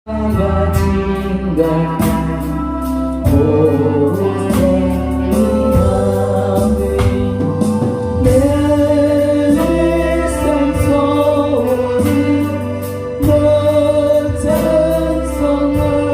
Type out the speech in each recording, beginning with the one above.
가진 것 고생이 내 일상 소리 너 찬송하면서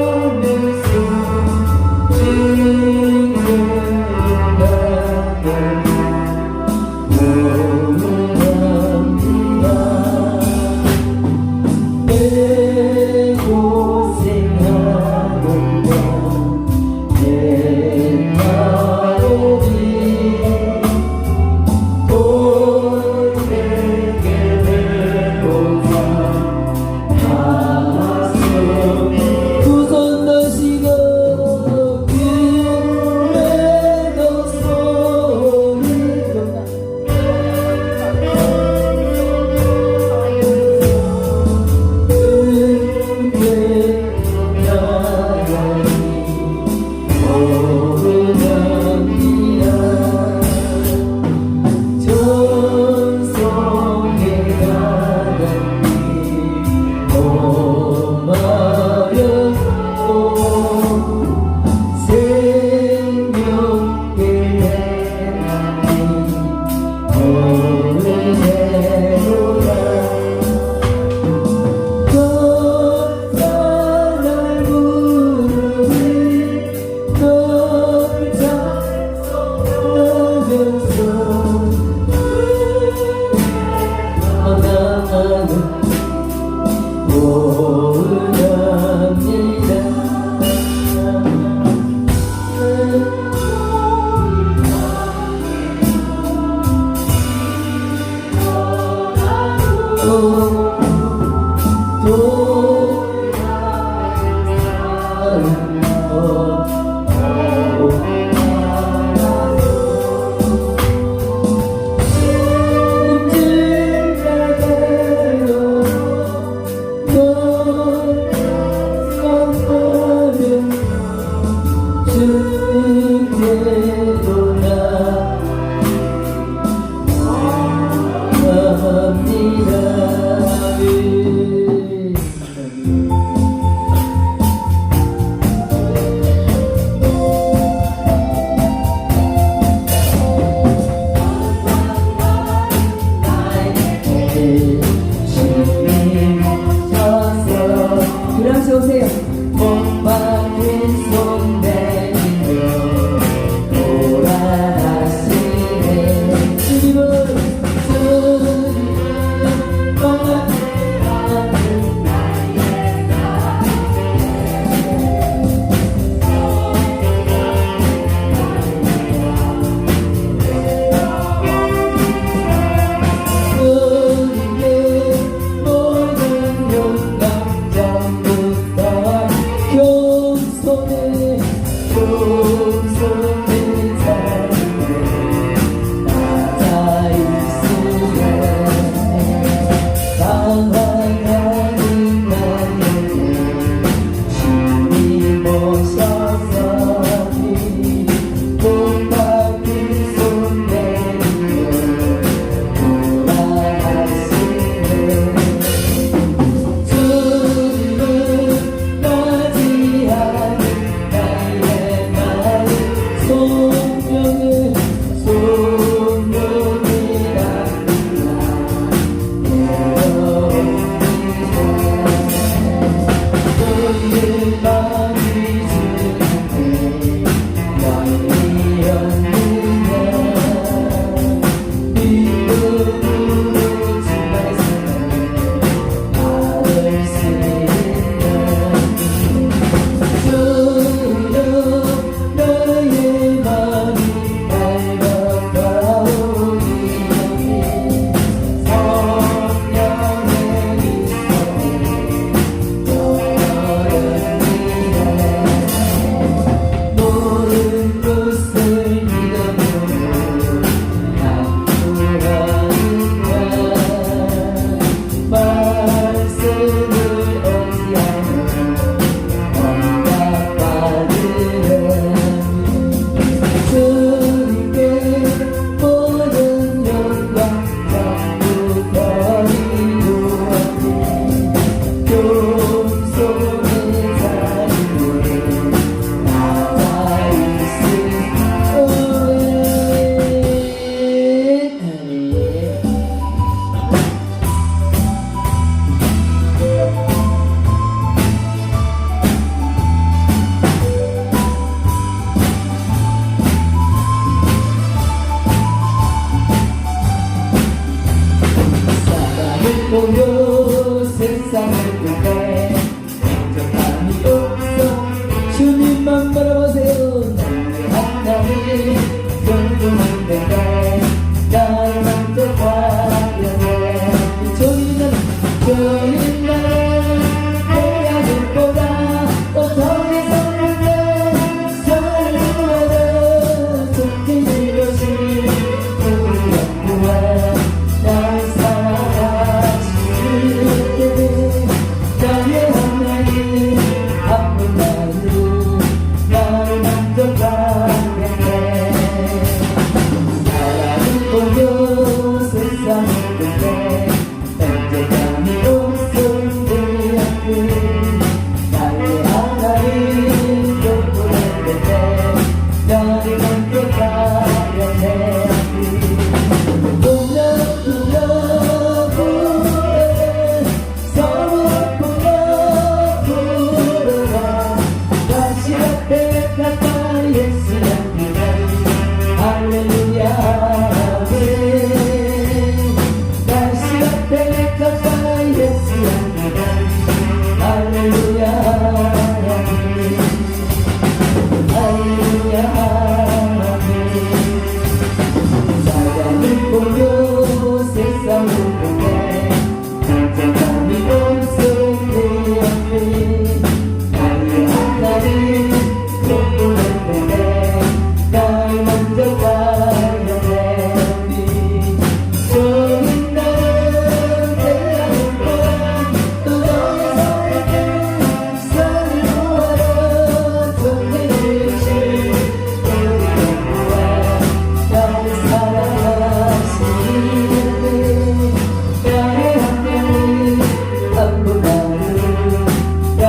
오세요. 못 박힌 손 내밀며 돌아가시네. 주님은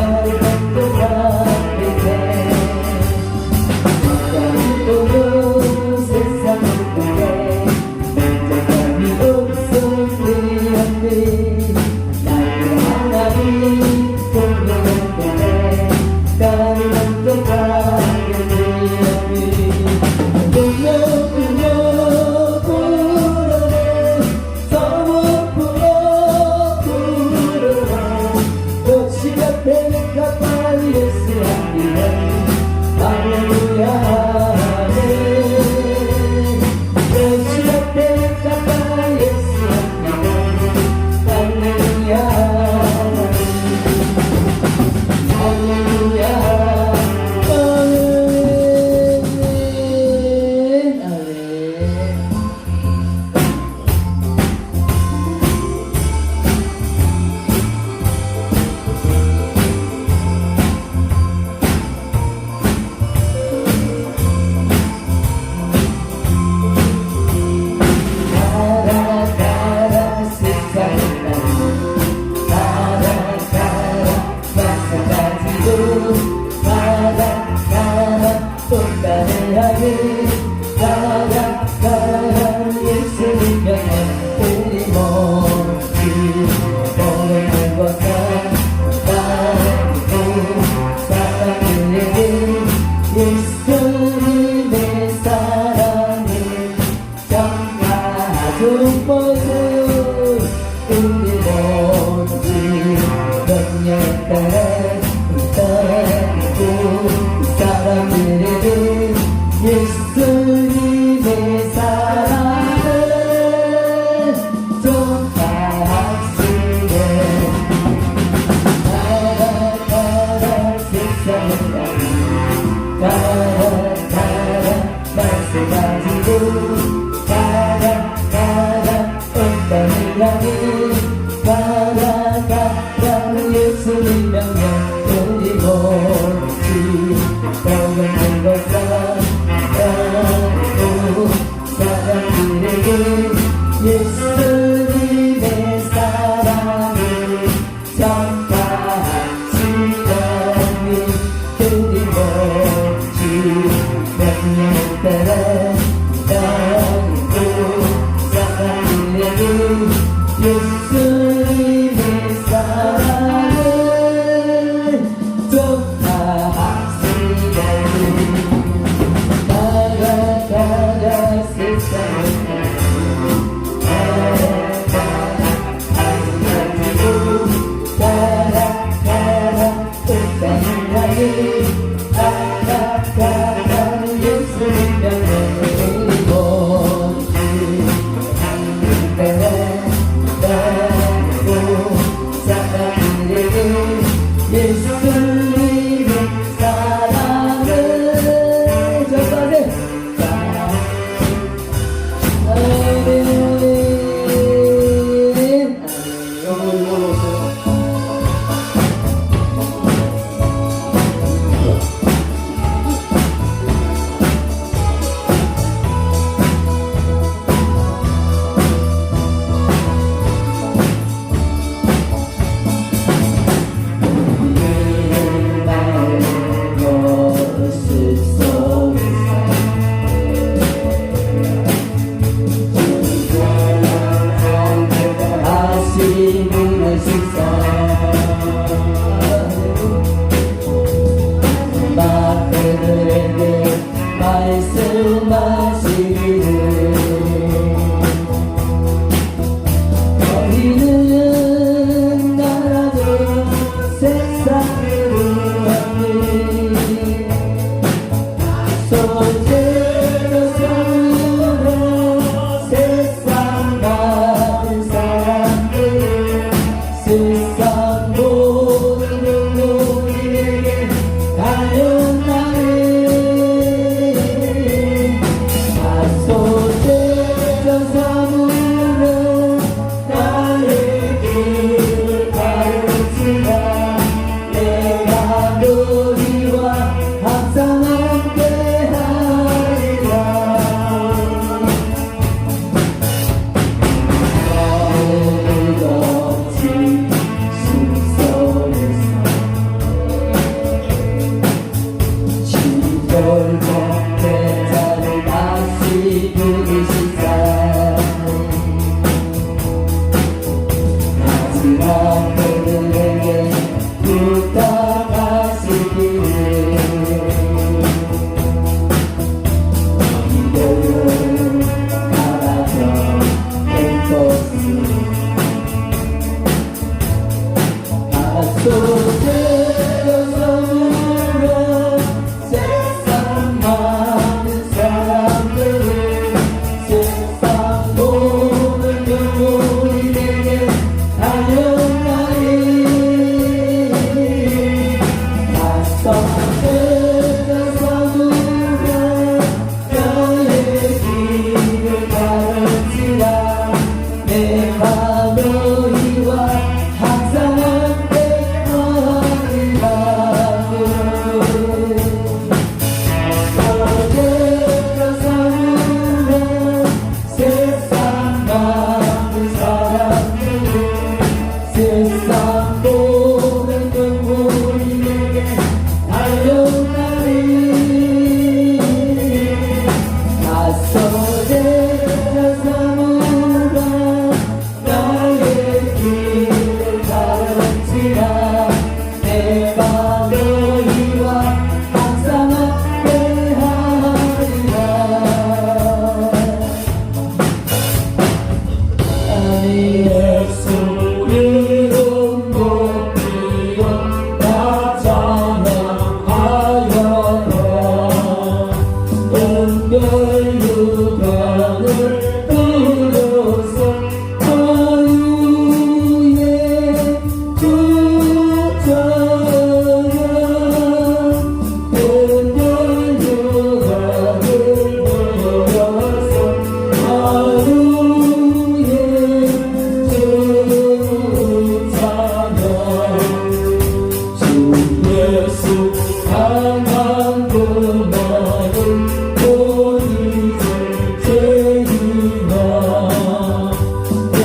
가는 것도 가게 돼 세상을 보고 세상을 보게 인정감이 없을 때 안돼 나를 하나님 공부할 때 가는 것도 가게 돼 꿈며 불어내 서워 불어내 꽃이 같은 가파리 예수 하기에 할렐루야 꽃이 같은 가파리 예수 하기에 할렐루야 할렐루야 아멘 아멘 가라 가라 세상을 가라 가라 마찬가지로 가라 가라 꽃가를 향해 가라 가라 예수님 명에 우리 모두 보는 것과 따르고 사랑을 예수님의 사랑을 전가하던 모습 우리 모두 명령 따라 따르고 사랑을 예수님의 사랑을 전가하시네 가라 가라 세상을 가라 가라 말씀 가지고 가라 가라 어떤 향해 가라 가라 예수님 명령 예수 강한 고난을 못 잊을 죄인아 내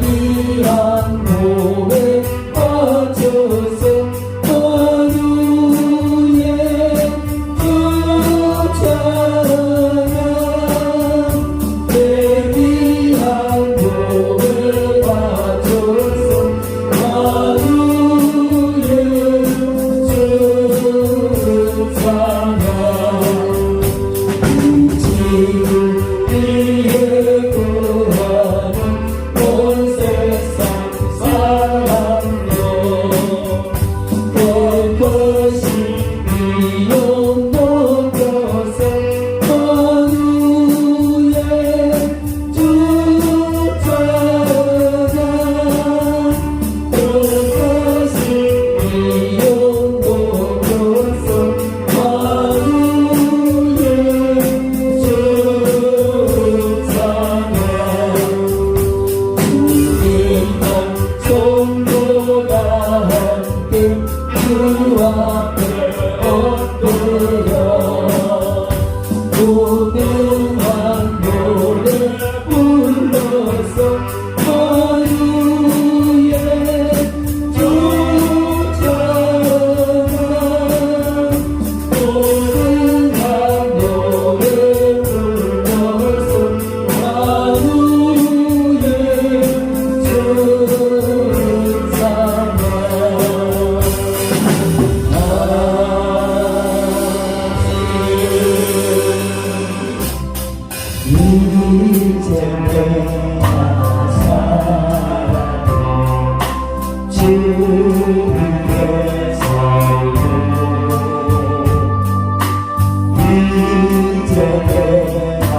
귀한 몸에 빠져서 하루에 주 찬양 내 귀한 몸에 빠져서 하루에 주 찬양 지구 위에 구하는 온 세상 사랑요 그것이 미움도 것에 하루에 주 찬양 그것이 미움도 것에 하루에 주 찬양 우리는 성도가 함께 주 앞에 엎드려 고등한 노래 불러서 하루에 주 찬양 고등한 노래 불러서 하루에 주 찬양 이제 내가 살아도 주님의 살고 이제 내가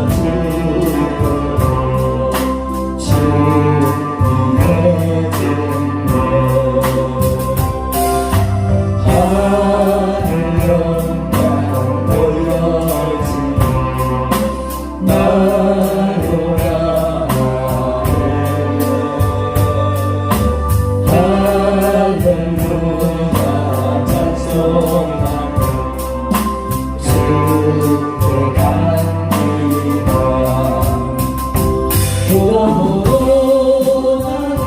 죽어도 주님의 증거 하늘 영광 보여주니 나로라 할렐루야 찬송하며 주께 갑니다 그러므로 나는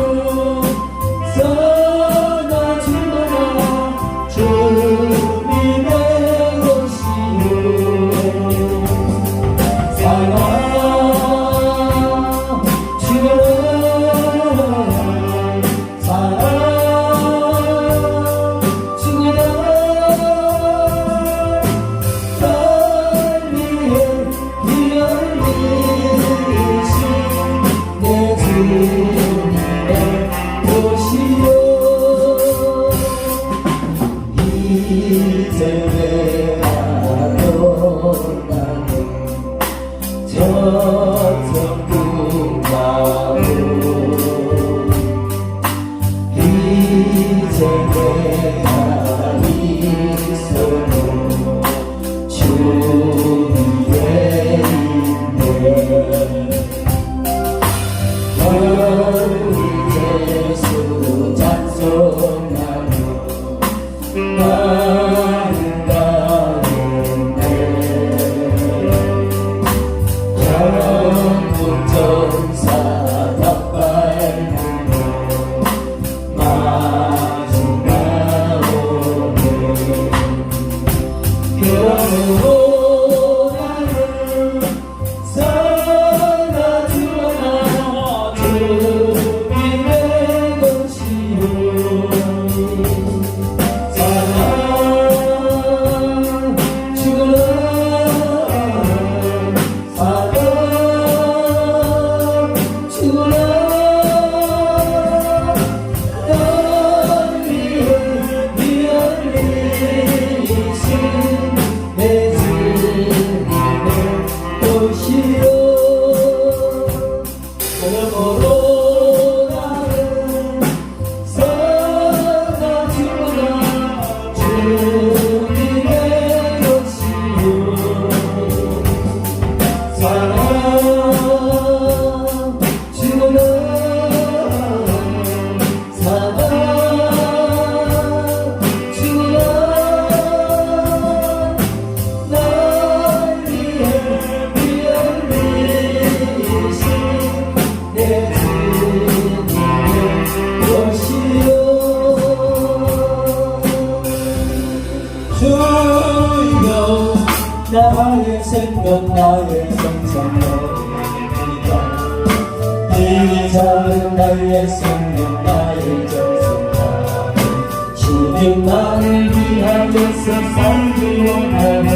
서나 주노라 주님의 것이요 사랑 죽어라 사랑 죽어라 날 위해 피 흘리신 내 주님의 도시요 이제 내가 떠나는 저천국 가고 이제 내가 있어도 주님 위에 있네 우리 예수 찬송하며 나는 가는데 영원 전사 닭발으로 마주나오네 그러므로 나는 살아 주어나 주님의 것이요 사랑 주여 나의 생명 나의 정성이다 이 작은 나의 생명 나의 정성이다 주님만을 위하여서 살기 원하고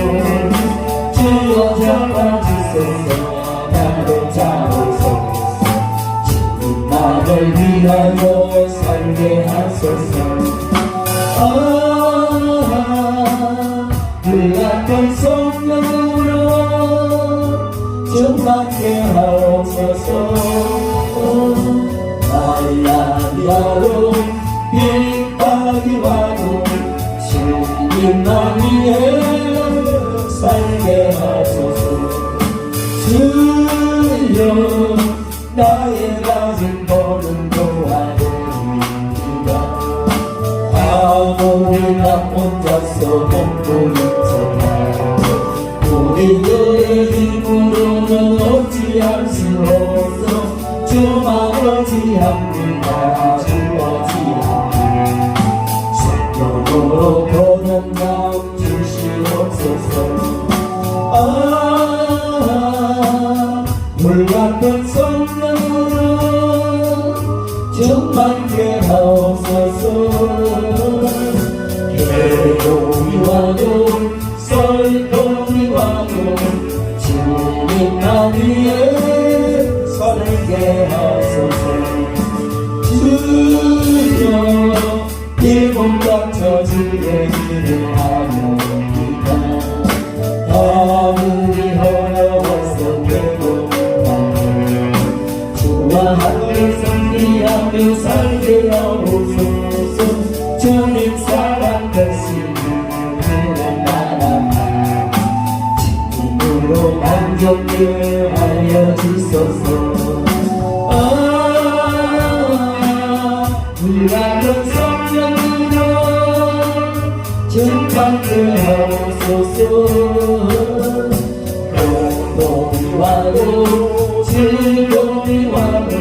주여 잡아주소서 나를 잡으소서 주님만을 위하여 살게 하소서 불같은 성령으로 충만케 하옵소서 나의 아니하로 빗박이 와도 주님만 위해 살게 하소서 주여 나의 가진 버는 도와드립니다 아무리 나 혼자서 먹고 있잖아 우리들의 힘으로는 어찌할 수 없어 주만 어찌합니까 주 어찌합니까 성령으로 보는 마음 주시옵소서 물같은 성령으로 충만케 하옵소서 괴로움이 와도 슬픔이 와도 주님만 위해 살게 하소서 주여 일곱 닥쳐 주의 길을 하옵니다 아무리 어려워서 괴로운 주와 함께 승리하며 살게 하옵소서 주님 사랑 대신 그는 나라만 주님으로 만족을 하여 주소서 불같은 성령으로 충만케 하옵소서 공동이 와도 즐거움이 와도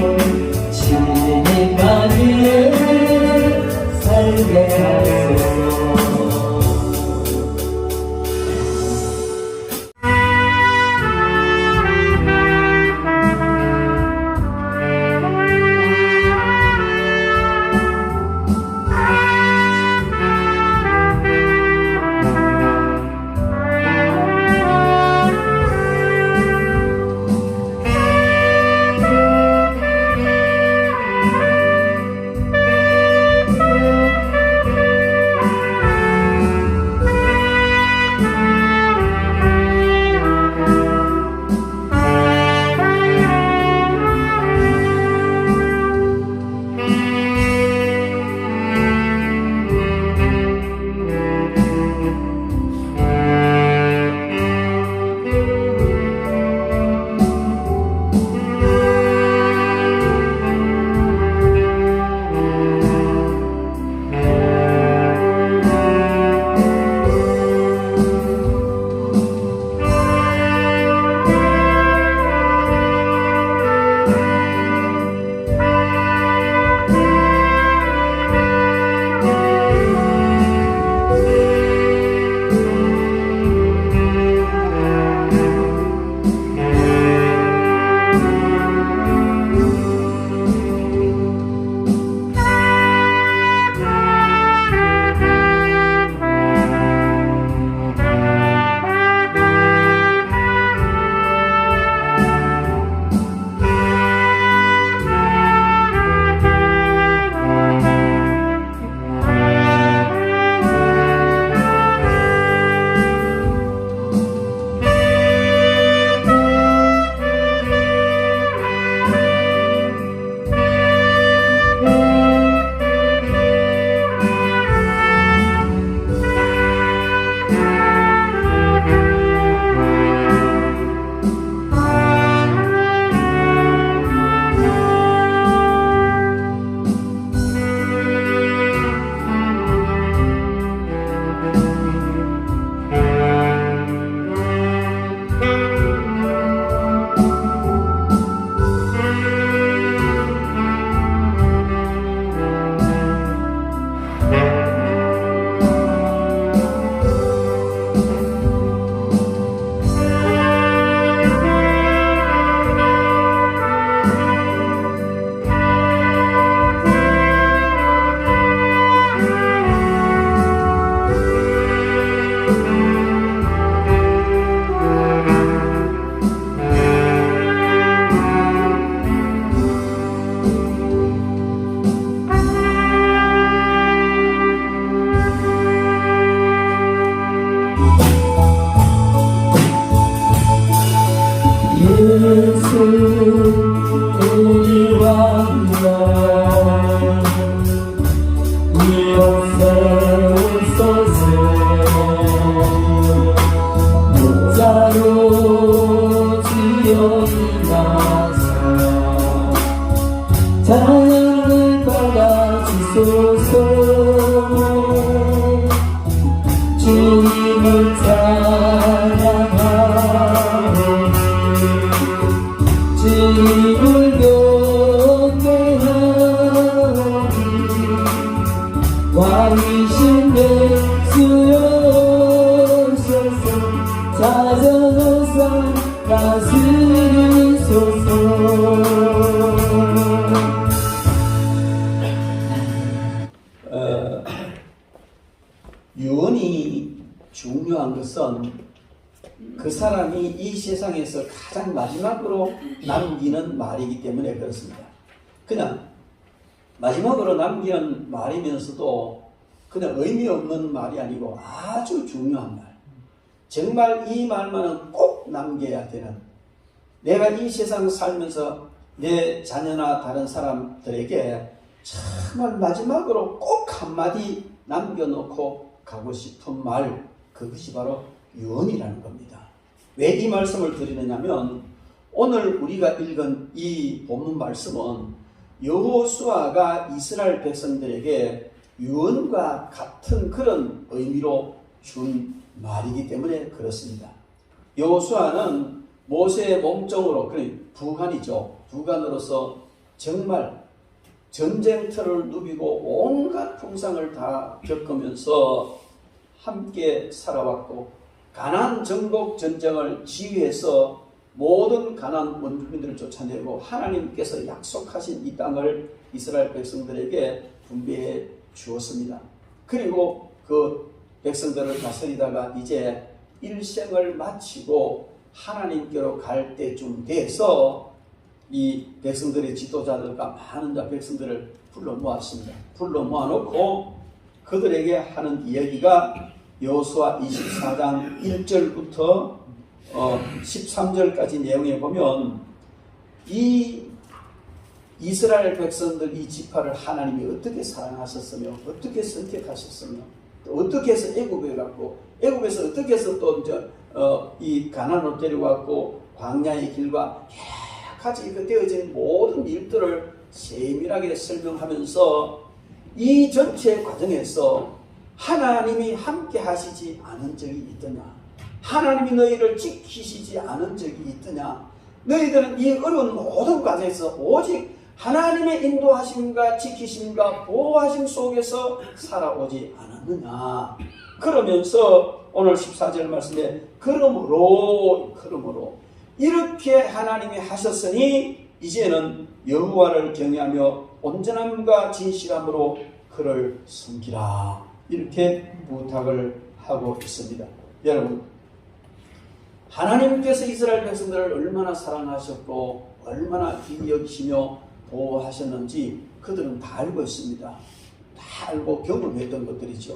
주님만 위해 살게 하소서 주님을 찬양하오니 주님을 경배하오니 왕이신 예수여 오소서 찾아오사 다스리소서. 유언이 중요한 것은 그 사람이 이 세상에서 가장 마지막으로 남기는 말이기 때문에 그렇습니다. 그냥 마지막으로 남기는 말이면서도 그냥 의미 없는 말이 아니고 아주 중요한 말. 정말 이 말만은 꼭 남겨야 되는, 내가 이 세상 살면서 내 자녀나 다른 사람들에게 정말 마지막으로 꼭 한마디 남겨놓고 가고 싶은 말, 그것이 바로 유언이라는 겁니다. 왜 이 말씀을 드리느냐면 오늘 우리가 읽은 이 본문 말씀은 여호수아가 이스라엘 백성들에게 유언과 같은 그런 의미로 준 말이기 때문에 그렇습니다. 여호수아는 모세의 몸종으로, 부관이죠. 부관으로서 정말 전쟁터를 누비고 온갖 풍상을 다 겪으면서 함께 살아왔고, 가나안 정복 전쟁을 지휘해서 모든 가나안 원주민들을 쫓아내고 하나님께서 약속하신 이 땅을 이스라엘 백성들에게 분배해 주었습니다. 그리고 그 백성들을 다스리다가 이제 일생을 마치고 하나님께로 갈 때쯤 돼서 이 백성들의 지도자들과 많은 백성들을 불러 모았습니다. 불러 모아놓고 그들에게 하는 이야기가 여호수아 24장 1절부터 13절까지 내용에 보면 이 이스라엘 백성들 이 지파를 하나님이 어떻게 사랑하셨으며 어떻게 선택하셨으며 또 어떻게 해서 애굽에 갔고 애굽에서 어떻게 해서 또 이 가나안으로 데려왔고 광야의 길과 같이 되어진 모든 일들을 세밀하게 설명하면서 이 전체 과정에서 하나님이 함께 하시지 않은 적이 있더냐, 하나님이 너희를 지키시지 않은 적이 있더냐, 너희들은 이 어려운 모든 과정에서 오직 하나님의 인도하심과 지키심과 보호하심 속에서 살아오지 않았느냐. 그러면서 오늘 14절 말씀에 그러므로 이렇게 하나님이 하셨으니 이제는 여호와를 경외하며 온전함과 진실함으로 그를 섬기라, 이렇게 부탁을 하고 있습니다. 여러분, 하나님께서 이스라엘 백성들을 얼마나 사랑하셨고 얼마나 귀히 여기시며 보호하셨는지 그들은 다 알고 있습니다. 다 알고 경험했던 것들이죠.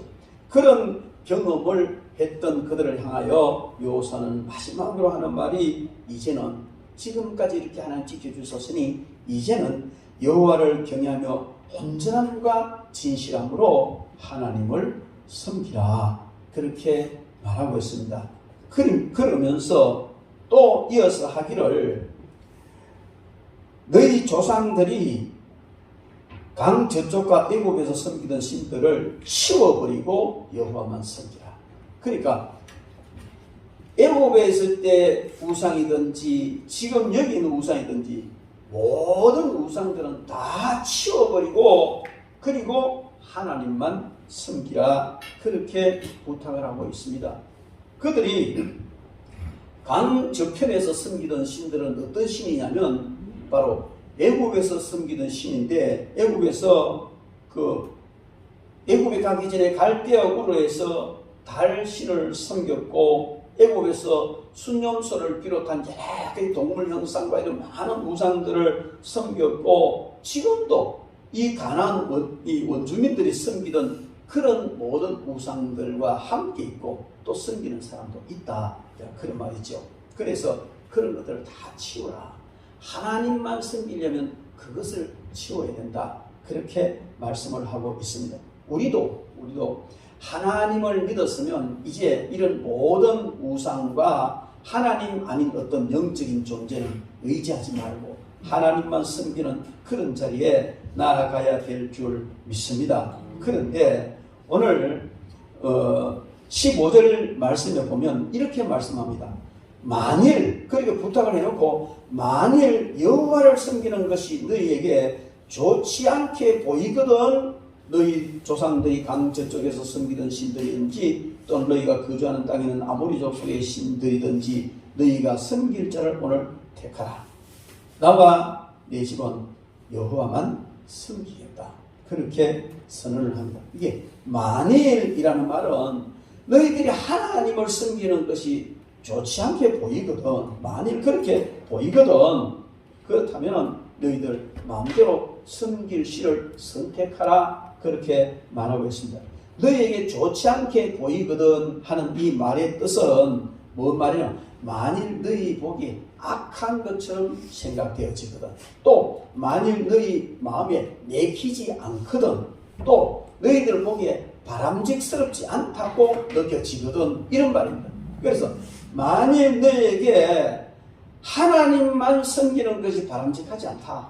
그런 경험을 했던 그들을 향하여 여호수아는 마지막으로 하는 말이, 이제는 지금까지 이렇게 하나님 지켜주셨으니 이제는 여호와를 경외하며 온전함과 진실함으로 하나님을 섬기라, 그렇게 말하고 있습니다. 그러면서 또 이어서 하기를, 너희 조상들이 강 저쪽과 애굽에서 섬기던 신들을 치워버리고 여호와만 섬기라. 그러니까 애굽에 있을 때 우상이든지 지금 여기 있는 우상이든지 모든 우상들은 다 치워버리고 그리고 하나님만 섬기라, 그렇게 부탁을 하고 있습니다. 그들이 강 저편에서 섬기던 신들은 어떤 신이냐면 바로 애굽에서 섬기던 신인데, 애굽에 가기 전에 갈대아 우르에서 달신을 섬겼고, 애굽에서 순념소를 비롯한 여러 가지 동물 형상과 이런 많은 우상들을 섬겼고, 지금도 이 가나안 원주민들이 섬기던 그런 모든 우상들과 함께 있고 또 섬기는 사람도 있다, 그런 말이죠. 그래서 그런 것들을 다 치워라, 하나님만 섬기려면 그것을 치워야 된다, 그렇게 말씀을 하고 있습니다. 우리도 하나님을 믿었으면 이제 이런 모든 우상과 하나님 아닌 어떤 영적인 존재는 의지하지 말고 하나님만 섬기는 그런 자리에 나아가야 될 줄 믿습니다. 그런데 오늘 15절 말씀에 보면 이렇게 말씀합니다. 만일, 그렇게 부탁을 해놓고 만일 여호와를 섬기는 것이 너희에게 좋지 않게 보이거든 너희 조상들이 강 저쪽에서 섬기던 신들이든지 또는 너희가 거주하는 땅에는 아모리 족속의 신들이든지 너희가 섬길 자를 오늘 택하라. 나와 내 집은 여호와만 섬기겠다. 그렇게 선언을 합니다. 이게 만일이라는 말은 너희들이 하나님을 섬기는 것이 좋지 않게 보이거든. 만일 그렇게 보이거든. 그렇다면 너희들 마음대로 섬길 씨를 선택하라. 그렇게 말하고 있습니다. 너희에게 좋지 않게 보이거든 하는 이 말의 뜻은 뭔 말이냐? 만일 너희 보기에 악한 것처럼 생각되어지거든. 또 만일 너희 마음에 내키지 않거든. 또 너희들 보기에 바람직스럽지 않다고 느껴지거든. 이런 말입니다. 그래서 만일 너희에게 하나님만 섬기는 것이 바람직하지 않다.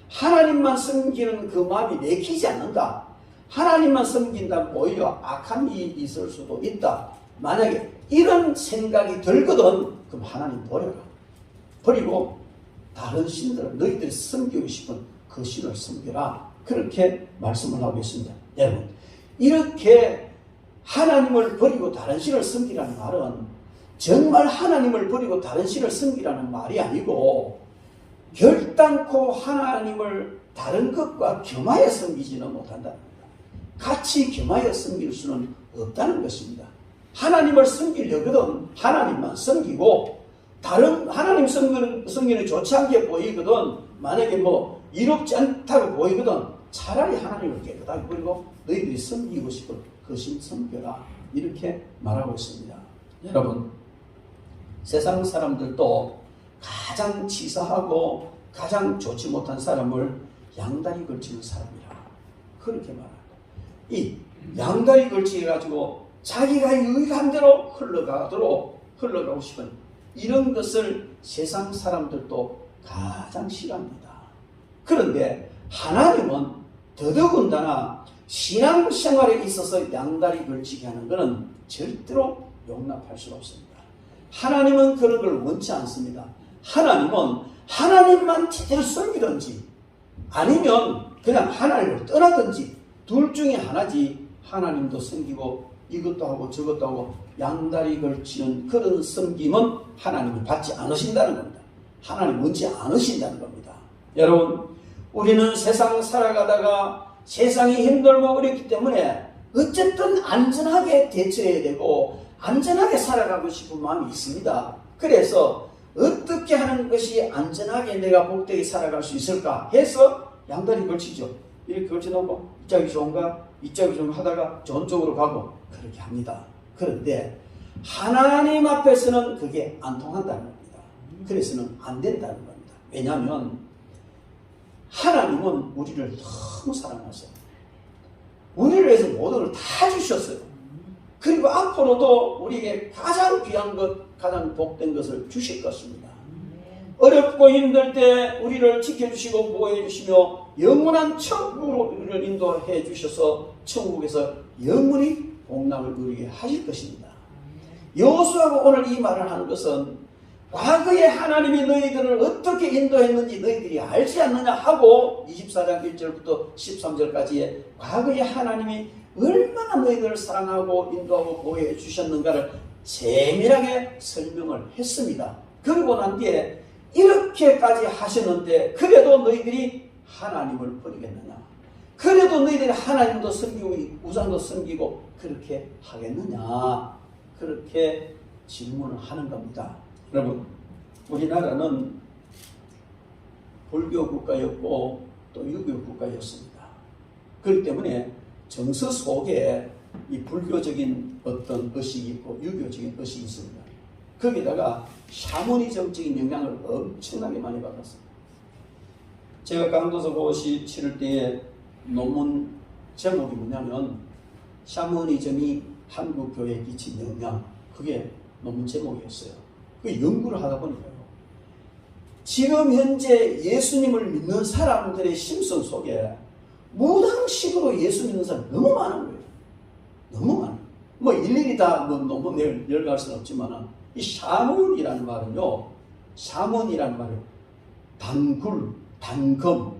하나님만 섬기는 그 마음이 내키지 않는다. 하나님만 섬긴다면 오히려 악한 일이 있을 수도 있다. 만약에 이런 생각이 들거든. 그럼 하나님 버려라. 버리고 다른 신들을 너희들이 섬기고 싶은 그 신을 섬겨라. 그렇게 말씀을 하고 있습니다. 여러분, 이렇게 하나님을 버리고 다른 신을 섬기라는 말은 정말 하나님을 버리고 다른 신을 섬기라는 말이 아니고 결단코 하나님을 다른 것과 겸하여 섬기지는 못한다는 겁니다. 같이 겸하여 섬길 수는 없다는 것입니다. 하나님을 섬기려거든 하나님만 섬기고 다른 하나님 섬기는 좋지 않게 보이거든 만약에 뭐 이롭지 않다고 보이거든 차라리 하나님을 깨끗하게 버리고 너희들이 섬기고 싶은 그 신 섬겨라. 이렇게 말하고 있습니다. 여러분, 세상 사람들도 가장 치사하고 가장 좋지 못한 사람을 양다리 걸치는 사람이라 그렇게 말합니다. 이 양다리 걸치게 가지고 자기가 유익한 대로 흘러가고 싶은 이런 것을 세상 사람들도 가장 싫어합니다. 그런데 하나님은 더더군다나 신앙생활에 있어서 양다리 걸치게 하는 것은 절대로 용납할 수가 없습니다. 하나님은 그런 걸 원치 않습니다. 하나님은 하나님만 제대로 섬기든지 아니면 그냥 하나님을 떠나든지 둘 중에 하나지 하나님도 섬기고 이것도 하고 저것도 하고 양다리 걸치는 그런 섬김은 하나님이 받지 않으신다는 겁니다. 하나님 원치 않으신다는 겁니다. 여러분, 우리는 세상 살아가다가 세상이 힘들고 어렵기 때문에 어쨌든 안전하게 대처해야 되고 안전하게 살아가고 싶은 마음이 있습니다. 그래서 어떻게 하는 것이 안전하게 내가 복되게 살아갈 수 있을까 해서 양다리 걸치죠. 이렇게 걸쳐놓고 이쪽이 좋은가 이쪽이 좀 하다가 좋은 쪽으로 가고 그렇게 합니다. 그런데 하나님 앞에서는 그게 안 통한다는 겁니다. 그래서는 안 된다는 겁니다. 왜냐하면 하나님은 우리를 너무 사랑하세요. 우리를 위해서 모든 걸 다 주셨어요. 그리고 앞으로도 우리에게 가장 귀한 것, 가장 복된 것을 주실 것입니다. 어렵고 힘들 때 우리를 지켜주시고 보호해 주시며 영원한 천국으로 우리를 인도해 주셔서 천국에서 영원히 복락을 누리게 하실 것입니다. 여호수아가 오늘 이 말을 하는 것은 과거에 하나님이 너희들을 어떻게 인도했는지 너희들이 알지 않느냐 하고 24장 1절부터 13절까지의 과거에 하나님이 얼마나 너희들을 사랑하고 인도하고 보호해 주셨는가를 세밀하게 설명을 했습니다. 그리고 난 뒤에 이렇게까지 하셨는데 그래도 너희들이 하나님을 버리겠느냐? 그래도 너희들이 하나님도 섬기고 우상도 섬기고 그렇게 하겠느냐? 그렇게 질문을 하는 겁니다. 여러분, 우리나라는 불교 국가였고 또 유교 국가였습니다. 그렇기 때문에 정서 속에 이 불교적인 어떤 의식이 있고 유교적인 의식이 있습니다. 거기다가 샤머니즘적인 영향을 엄청나게 많이 받았습니다. 제가 강도서 고시 치를 때에 논문 제목이 뭐냐면 샤머니즘이 한국 교회에 끼친 영향, 그게 논문 제목이었어요. 그 연구를 하다 보니까요, 지금 현재 예수님을 믿는 사람들의 심성 속에 무당식으로 예수 믿는 사람이 너무 많은 거예요. 너무 많아요. 뭐 일일이 다 뭐 너무 열갈 수는 없지만은 이 샤먼이라는 말은요, 샤먼이라는 말은 단굴, 단검,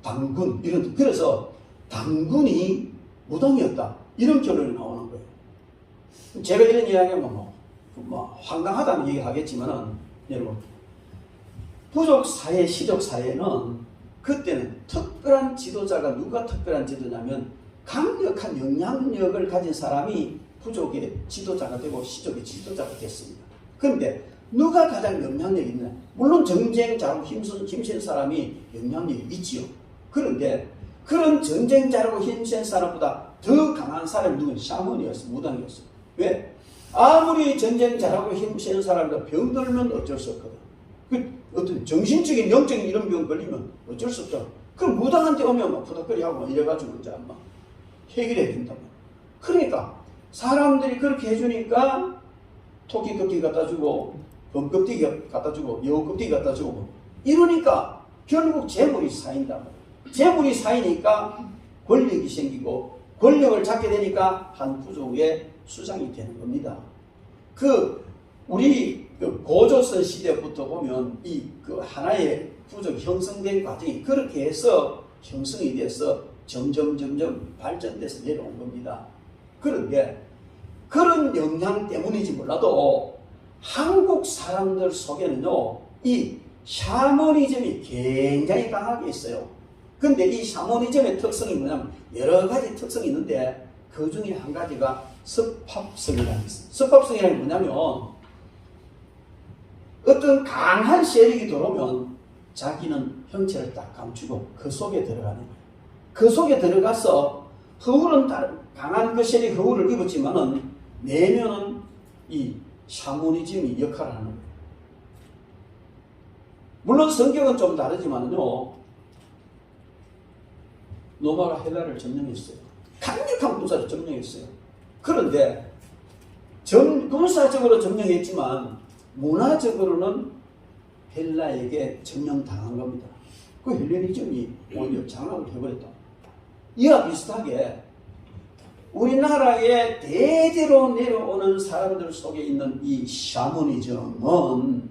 당군 이런, 그래서 당군이 무당이었다 이런 결론이 나오는 거예요. 제가 이런 이야기하면 뭐 황당하다는 얘기 하겠지만은 여러분, 부족 사회, 시족 사회는 그때는 특별한 지도자가, 누가 특별한 지도자냐면 강력한 영향력을 가진 사람이 부족의 지도자가 되고 시족의 지도자가 됐습니다. 그런데 누가 가장 영향력이 있느냐? 물론 전쟁자로 힘센 사람이 영향력이 있지요. 그런데 그런 전쟁자라고 힘센 사람보다 더 강한 사람이 누군? 샤먼이었어, 무당이었어. 왜? 아무리 전쟁자라고 힘센 사람도 병들면 어쩔 수 없거든. 그 어떤 정신적인, 영적인 이런 병 걸리면 어쩔 수 없죠. 그럼 무당한테 오면 막 푸덕거리하고 이래가지고 이제 막 해결해야 된다. 그러니까 사람들이 그렇게 해주니까 토끼 껍데기 갖다 주고, 범 껍데기 갖다 주고, 여우 껍데기 갖다 주고, 이러니까 결국 재물이 쌓인다. 재물이 쌓이니까 권력이 생기고, 권력을 잡게 되니까 한 부족의 수장이 되는 겁니다. 우리 고조선 시대부터 보면 그 하나의 부족이 형성된 과정이 그렇게 해서 형성이 돼서 점점 발전돼서 내려온 겁니다. 그런데 그런 영향 때문인지 몰라도 한국 사람들 속에는요, 이 샤머니즘이 굉장히 강하게 있어요. 근데 이 샤머니즘의 특성이 뭐냐면 여러 가지 특성이 있는데 그 중에 한 가지가 습합성이라는 게 있어요. 습합성이라는 게 뭐냐면 어떤 강한 세력이 들어오면 자기는 형체를 딱 감추고 그 속에 들어가는 거예요. 그 속에 들어가서 허울은 강한 그 세력이 허울을 입었지만은 내면은 이 샤머니즘이 역할을 하는 거예요. 물론 성경은 좀 다르지만요, 로마가 헬라를 점령했어요. 강력한 군사를 점령했어요. 그런데 군사적으로 점령했지만 문화적으로는 헬라에게 점령당한 겁니다. 그 헬레니즘이 오히려 장악을 해버렸다. 이와 비슷하게 우리나라에 대대로 내려오는 사람들 속에 있는 이 샤머니즘은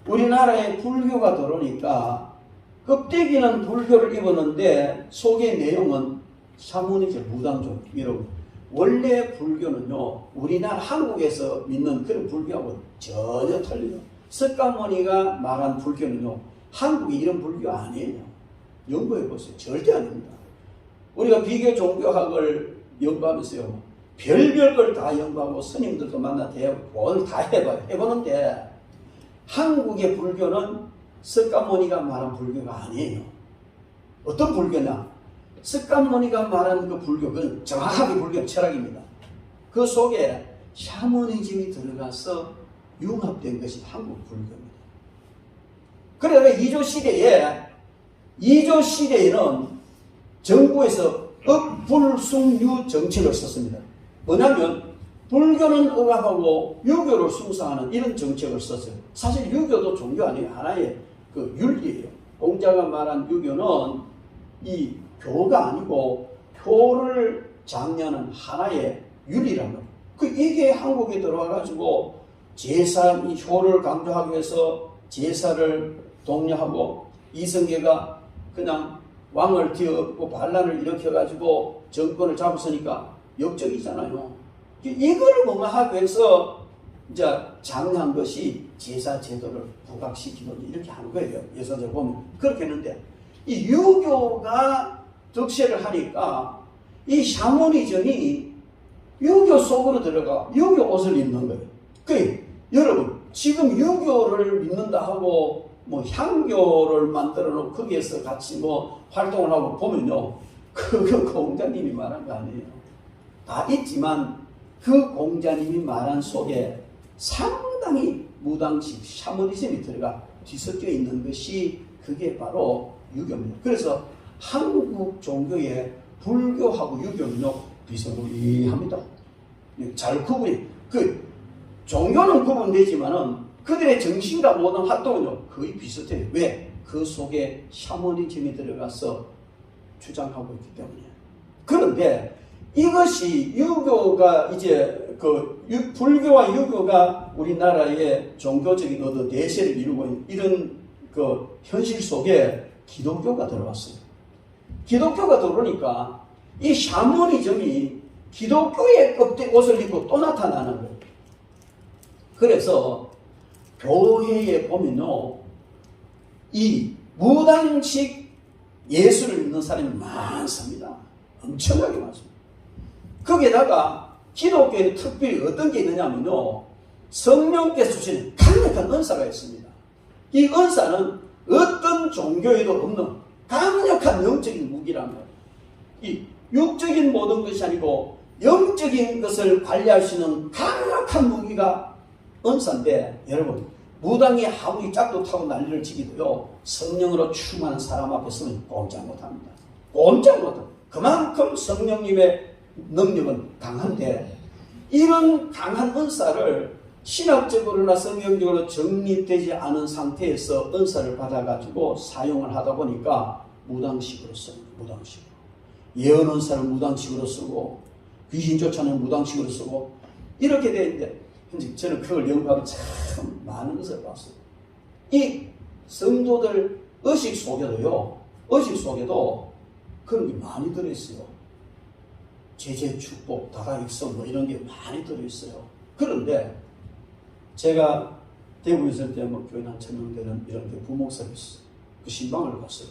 우리나라에 불교가 들어오니까 껍데기는 불교를 입었는데 속의 내용은 샤머니즘, 무당종, 여러분. 원래 불교는요, 우리나라 한국에서 믿는 그런 불교하고 전혀 틀려요. 석가모니가 말한 불교는요, 한국이 이런 불교 아니에요. 연구해보세요. 절대 아닙니다. 우리가 비교 종교학을 연구하면서요, 별별 걸 다 연구하고 스님들도 만나 대화를 다 해보는데 한국의 불교는 석가모니가 말한 불교가 아니에요. 어떤 불교냐? 석가모니가 말한 그 불교는 정확하게 불교 철학입니다. 그 속에 샤머니즘이 들어가서 융합된 것이 한국 불교입니다. 그래서 이조 시대에는 정부에서 억불숭유 정책을 썼습니다. 뭐냐면 불교는 억압하고 유교를 숭상하는 이런 정책을 썼어요. 사실 유교도 종교 아니에요. 하나의 그 윤리예요. 공자가 말한 유교는 이 교가 아니고 효를 장려하는 하나의 윤리라는 거예요. 이게 한국에 들어와가지고 제사, 이 효를 강조하기 위해서 제사를 독려하고 이성계가 그냥 왕을 뒤엎고 반란을 일으켜가지고 정권을 잡았으니까 역적이잖아요. 이거를 무마하기 위해서 이제 장려한 것이 제사 제도를 부각시키고 이렇게 하는 거예요. 예서적으로 보면. 그렇게 했는데 이 유교가 득세를 하니까 이 샤머니즘이 유교 속으로 들어가 유교 옷을 입는 거예요. 여러분, 지금 유교를 믿는다 하고 뭐 향교를 만들어 놓고 거기에서 같이 뭐 활동을 하고 보면요, 그거 공자님이 말한 거 아니에요. 다 있지만 그 공자님이 말한 속에 상당히 무당식 샤머니즘이 들어가 뒤섞여 있는 것이 그게 바로 유교입니다. 그래서 한국 종교의 불교하고 유교는요, 비슷비슷합니다. 잘 구분이, 종교는 구분되지만은 그들의 정신과 모든 활동은요, 거의 비슷해요. 왜? 그 속에 샤머니즘이 들어가서 주장하고 있기 때문이에요. 그런데 이것이 유교가 이제 불교와 유교가 우리나라의 종교적인 어떤 대세를 이루고 있는 이런 그 현실 속에 기독교가 들어왔어요. 기독교가 들어오니까 이 샤머니즘이 기독교의 옷을 입고 또 나타나는 거예요. 그래서 교회에 보면요, 이 무당식 예수를 믿는 사람이 많습니다. 엄청나게 많습니다. 거기에다가 기독교에 특별히 어떤 게 있느냐면요, 성령께서 주시는 강력한 은사가 있습니다. 이 은사는 어떤 종교에도 없는 강력한 영적인 무기란 말이에요. 이 육적인 모든 것이 아니고 영적인 것을 관리할 수 있는 강력한 무기가 은사인데, 여러분, 무당이 아무리 짝도 타고 난리를 치기도요, 성령으로 충만한 사람 앞에 서면 꼼짝 못합니다. 꼼짝 못합니다. 그만큼 성령님의 능력은 강한데, 이런 강한 은사를 신학적으로나 성경적으로 정립되지 않은 상태에서 은사를 받아가지고 사용을 하다 보니까 무당식으로 씁니다. 무당식으로. 예언 은사를 무당식으로 쓰고, 귀신 쫓아내는 무당식으로 쓰고, 이렇게 되는데, 현재 저는 그걸 연구하고 참 많은 것을 봤어요. 이 성도들 의식 속에도 그런 게 많이 들어있어요. 제재 축복, 다가익성 뭐 이런 게 많이 들어있어요. 그런데 제가 대구에 있을 때 뭐 교인 한 1000명 되는 이런 게 부목사가 있어요. 그 신방을 갔어요.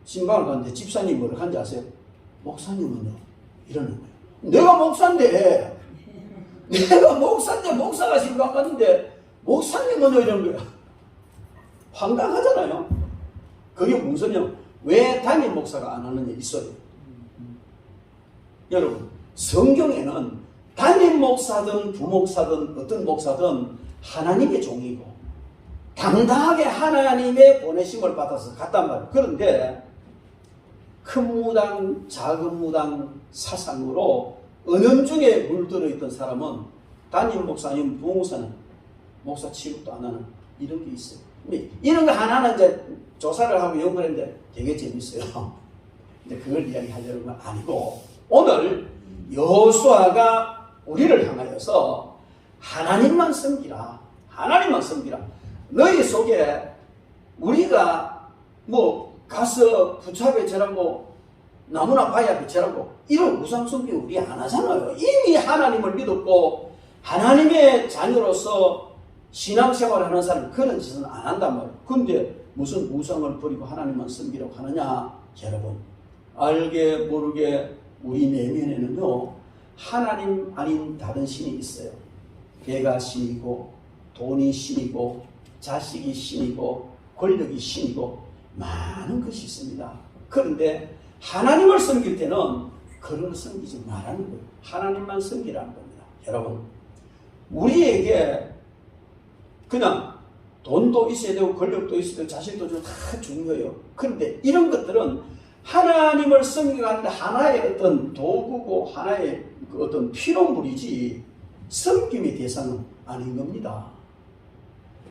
신방을 갔는데 집사님이 뭐라고 하는지 아세요? 목사님은요? 이러는 거예요. 내가 목사인데 목사가 신방 갔는데 목사님은요? 이러는 거야. 황당하잖아요. 그게 무슨 소리냐? 왜 담임 목사가 안 하느냐 있어요. 여러분, 성경에는 담임 목사든 부목사든 어떤 목사든 하나님의 종이고 당당하게 하나님의 보내심을 받아서 갔단 말이에요. 그런데 큰 무당, 작은 무당 사상으로 은연중에 물들어 있던 사람은 담임 목사 아니면 부목사는 목사 취급도 안 하는 이런 게 있어요. 이런 거 하나는 이제 조사를 하고 연구했는데 되게 재밌어요. 근데 그걸 이야기하려는 건 아니고, 오늘 여호수아가 우리를 향하여서 하나님만 섬기라. 하나님만 섬기라. 너희 속에 우리가 뭐 가서 부차에 절하고 나무나 바위에 절하고 이런 우상 섬기는 우리 안 하잖아요. 이미 하나님을 믿었고 하나님의 자녀로서 신앙생활을 하는 사람은 그런 짓은 안 한단 말이에요. 근데 무슨 우상을 버리고 하나님만 섬기라고 하느냐? 여러분, 알게 모르게 우리 내면에는요, 하나님 아닌 다른 신이 있어요. 배가 신이고 돈이 신이고 자식이 신이고 권력이 신이고 많은 것이 있습니다. 그런데 하나님을 섬길 때는 그런 걸 섬기지 말라는 거예요. 하나님만 섬기라는 겁니다. 여러분, 우리에게 그냥 돈도 있어야 되고 권력도 있어야 되고 자식도 좀 다 중요해요. 그런데 이런 것들은 하나님을 섬기는 하나의 어떤 도구고 하나의 그 어떤 피로물이지 섬김의 대상은 아닌 겁니다.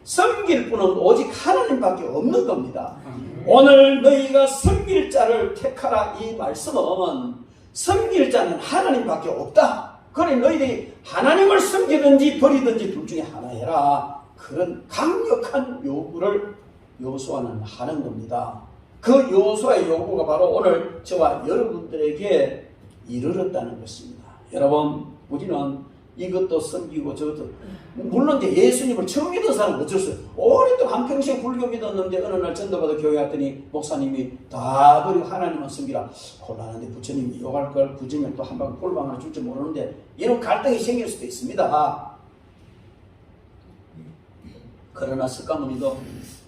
섬길 분은 오직 하나님밖에 없는 겁니다. 오늘 너희가 섬길 자를 택하라, 이 말씀은 섬길 자는 하나님밖에 없다. 그래 너희들이 하나님을 섬기든지 버리든지 둘 중에 하나 해라. 그런 강력한 요구를 여호수아는 하는 겁니다. 그 여호수아의 요구가 바로 오늘 저와 여러분들에게 이르렀다는 것입니다. 여러분, 우리는 이것도 섬기고 저것도, 물론 이제 예수님을 처음 믿은 사람은 어쩔 수 없어요. 오랫동안 한평생 불교 믿었는데 어느 날 전도받아 교회 갔더니 목사님이 다 버리고 하나님만 섬기라. 곤란한데 부처님이 욕할 걸 부처님 또 한 방 꼴방을 줄 줄 모르는데 이런 갈등이 생길 수도 있습니다. 그러나 석가모니도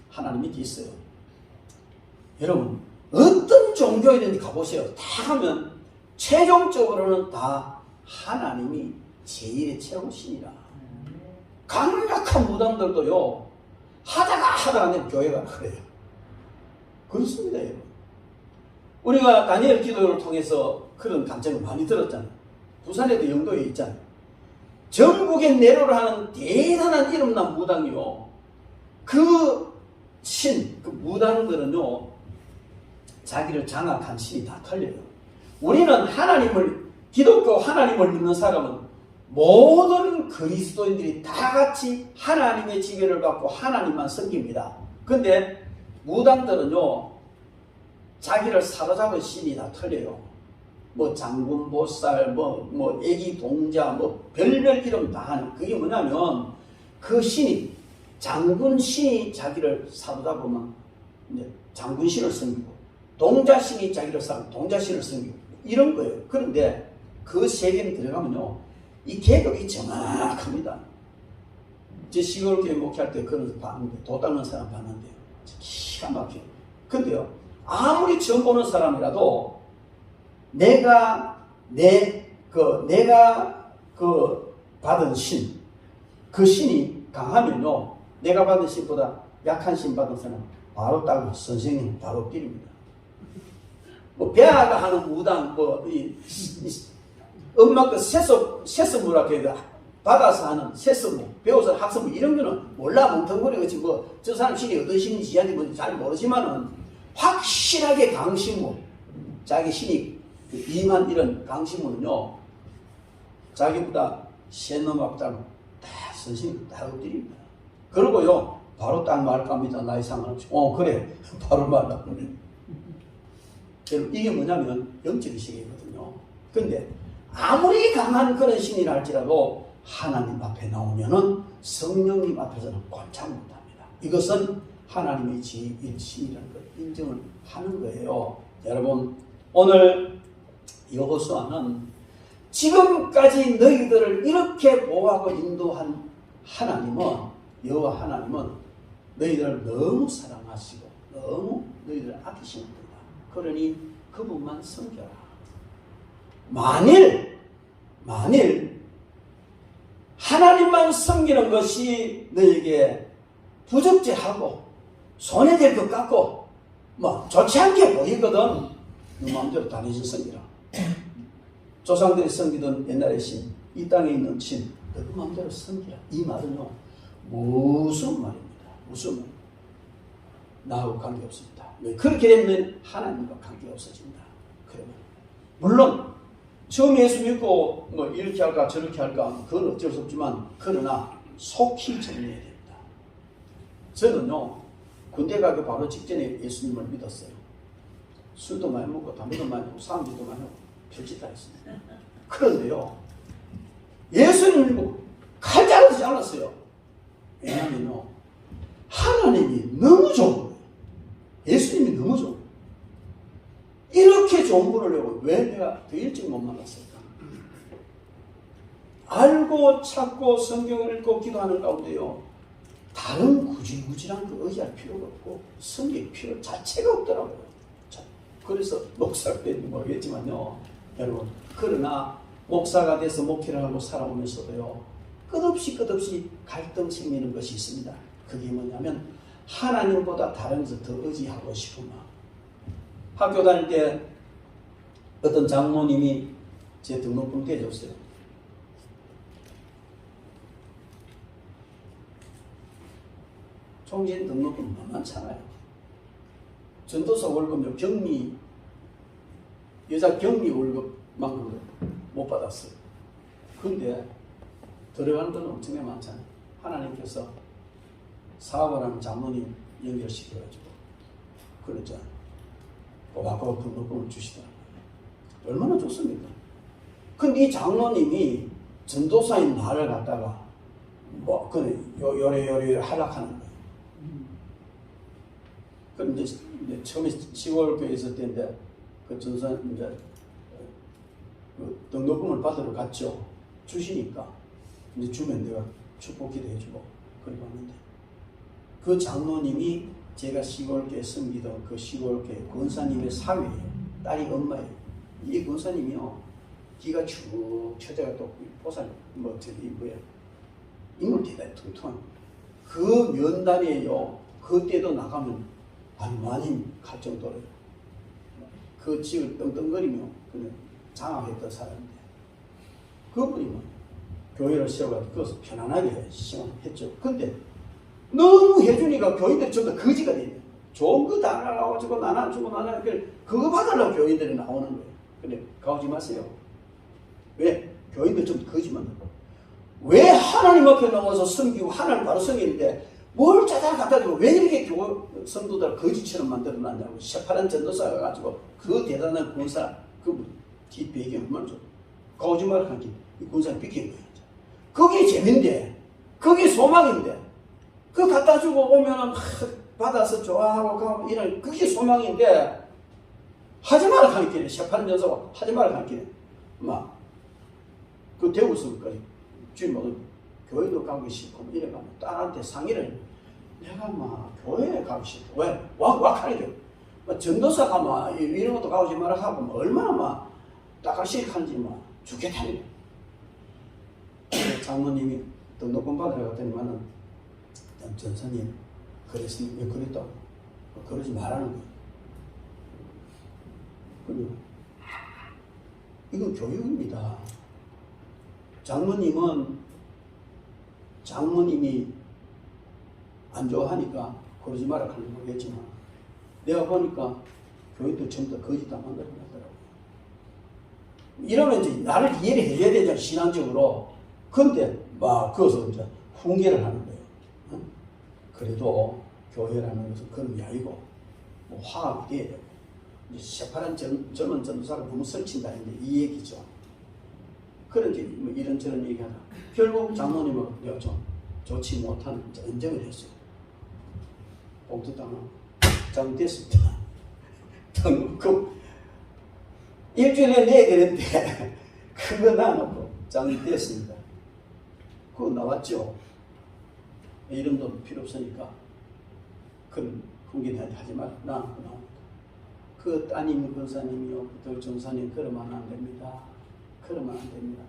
하나님이 있어요. 여러분, 어떤 종교이든지 가보세요. 다 하면 최종적으로는 다 하나님이 제일의 최고신이라. 강력한 무당들도요, 하다가 교회가 그래요. 그렇습니다, 여러분. 우리가 다니엘 기도를 통해서 그런 감정을 많이 들었잖아요. 부산에도 영도에 있잖아요. 전국에 내로를 하는 대단한 이름난 무당이요. 그 무당들은요, 자기를 장악한 신이 다 틀려요. 우리는 하나님을 기독교 하나님을 믿는 사람은 모든 그리스도인들이 다 같이 하나님의 지배를 받고 하나님만 섬깁니다. 근데 무당들은요, 자기를 사로잡은 신이 다 틀려요. 뭐 장군 보살, 뭐 애기 동자, 뭐 별별 이름 다 하는. 그게 뭐냐면 그 신이, 장군 신이 자기를 사로잡으면 이제 장군 신을 섬기고, 동자 신이 자기를 사로잡으면 동자 신을 섬기고, 이런 거예요. 그런데 그 세계에 들어가면요, 이 계급이 정확합니다. 제 시골교회 목회할 때 그런 거 봤는데, 도 닦는 사람 봤는데요, 기가 막혀요. 근데요, 아무리 처음 보는 사람이라도 내가 받은 신, 그 신이 강하면요, 내가 받은 신보다 약한 신 받은 사람 바로 따고 선생님 바로 때립니다. 뭐 배아가 하는 무당, 엄마 그 세습무라 그래도 받아서 하는 세습무, 배워서 학습무, 이런 거는 몰라 멍텅거리겠지. 뭐 저 사람 신이 어떤 신인지 지한테 뭔지 잘 모르지만은 확실하게 강신무, 자기 신이 임한 이런 강신무는요, 자기보다 센 놈 앞다고 다 선생님 다 엎드립니다. 그러고요, 바로 딱 말합니다. 나이 상관없이. 그래, 바로 말하고. 이게 뭐냐면 영적인 세계거든요. 근데 아무리 강한 그런 신이라 할지라도 하나님 앞에 나오면은 성령님 앞에서는 꼼짝 못합니다. 이것은 하나님의 제1신이라는 걸 인정을 하는 거예요. 여러분, 오늘 여호수아는 지금까지 너희들을 이렇게 보호하고 인도한 여호와 하나님은 너희들을 너무 사랑하시고 너무 너희들을 아끼십니다. 그러니 그분만 섬겨라. 만일 하나님만 섬기는 것이 너에게 부적절하고 손해될 것 같고 뭐 좋지 않게 보이거든, 너 마음대로 다른 신 섬기라. 조상들이 섬기던 옛날의 신, 이 땅에 있는 신, 너 마음대로 섬기라. 이 말은요, 무슨 말입니다. 무슨 말? 나하고 관계없습니다. 그렇게 되면 하나님과 관계없어진다. 그러면 물론 처음 예수 믿고 뭐 이렇게 할까 저렇게 할까 그건 어쩔 수 없지만, 그러나 속히 정리해야 됩니다. 저는요, 군대 가기 바로 직전에 예수님을 믿었어요. 술도 많이 먹고 담배도 많이 먹고 싸움도 많이 하고 별짓 다 했습니다. 그런데요, 예수님을 믿고 칼 자르지 않았어요. 왜냐면요, 하나님이 너무 좋은 거예요. 예수님이 너무 좋은 거예요. 이렇게 좋은 분을 내고 왜 내가 더 일찍 못 만났을까? 알고 찾고 성경을 읽고 기도하는 가운데요, 다른 구질구질한 거 의지할 필요가 없고 섬길 필요 자체가 없더라고요. 그래서 목사가 됐는지 모르겠지만요, 여러분, 그러나 목사가 돼서 목회를 하고 살아오면서도요, 끝없이 갈등 생기는 것이 있습니다. 그게 뭐냐면 하나님보다 다른 것을 더 의지하고 싶은 마음. 학교 다닐 때 어떤 장모님이 제 등록금 대줬어요. 총신 등록금 만만찮아요. 전도사 월급요, 여자 격리 월급만큼 못 받았어요. 근데 들어가는 돈 엄청나게 많잖아요. 하나님께서 사업을 하는 장모님 연결시켜가지고 그러죠. 꼬박꼬박 등록금을 주시더라고요. 얼마나 좋습니까? 근데 이 장로님이 전도사인 나를 갖다가 요래 하락하는 거예요. 그럼 이제 처음에 시골교회에 있을 때인데 그 전도사 이제 그 등록금을 받으러 갔죠. 주시니까 이제 주면 내가 축복기도 해주고 그리고 하는데, 그 장로님이 제가 시골교회 섬기던 그 시골교회 권사님의 사위예요. 딸이 엄마예요. 이 권사님이요, 귀가 축 처져가 또 보살 인물 대단히 통통한 그 면단이에요. 그때도 나가면 많이 갈 정도로 그 집을 떵떵거리며 그냥 장악했던 사람인데, 그분이 교회를 세워가지고 그것을 편안하게 시원했죠. 근데 너무 해주니까 교인들이 전부 다 거지가 되네. 좋은 거 다 나가가지고 나눠주고 그거 받으려고 교인들이 나오는 거예요. 근데 가오지 마세요. 교인들 좀 거짓말. 왜 하나님 앞에 나와서 섬기고 하나님 바로 섬기는데 뭘 짜다 갖다 주고 왜 이렇게 성도들 거짓처럼 만들어놨냐고. 새파란 전도사가 가지고 그 대단한 군사 그 뒷배경 말이죠. 거짓말 하기 이 군사를 비킨 거예요. 그게 재민데 그게 소망인데 그 갖다 주고 오면은 받아서 좋아하고 가고 이런 그게 소망인데 하지 마라 하는 길에 새파란 전도사가 하지 마라 하는 길에 막 그 대우스까지 주인목은 교회도 가기 싫고 이래가면 딸한테 상의를 내가 막 교회에 가기 싫고 왜? 왁하는 게 전도사가 막 이런 것도 가오지 마라 하고 막 얼마나 막 따가시하는지 막 죽겠다는 거예요. 장모님이 등록금 받으러 갔더니만은 전사님 그랬으면 왜 그랬다고 그러지 말라는 거예요. 그리고 이건 교육입니다. 장모님이 안 좋아하니까 그러지 마라 하는 거겠지만 내가 보니까 교인들 전부 다 거짓 다 만들어놨더라고요. 이러면 이제 나를 이해를 해줘야 되잖아 신앙적으로. 근데 막 그것을 이제 훈계를 하는 거예요. 응? 그래도 교회라는 것은 그런 게 아니고 뭐 화합이 돼야 되고 이제 새파란 젊은 전도사가 너무 설친다는데 이 얘기죠. 그런지 뭐 이런저런 얘기하다 결국 장모님은 내가 좀 좋지 못한 인정을 했어요. 봉투당하고 장됐습니다. 그 일주일에 내야 되는데 그거 나놓고 장됐습니다. 그거 나왔죠. 이름도 필요 없으니까 그런 훈계는 하지 마. 나옵니다. 그 따님 권사님이요, 그 전사님 그러면 안 됩니다. 그러면 안 됩니다.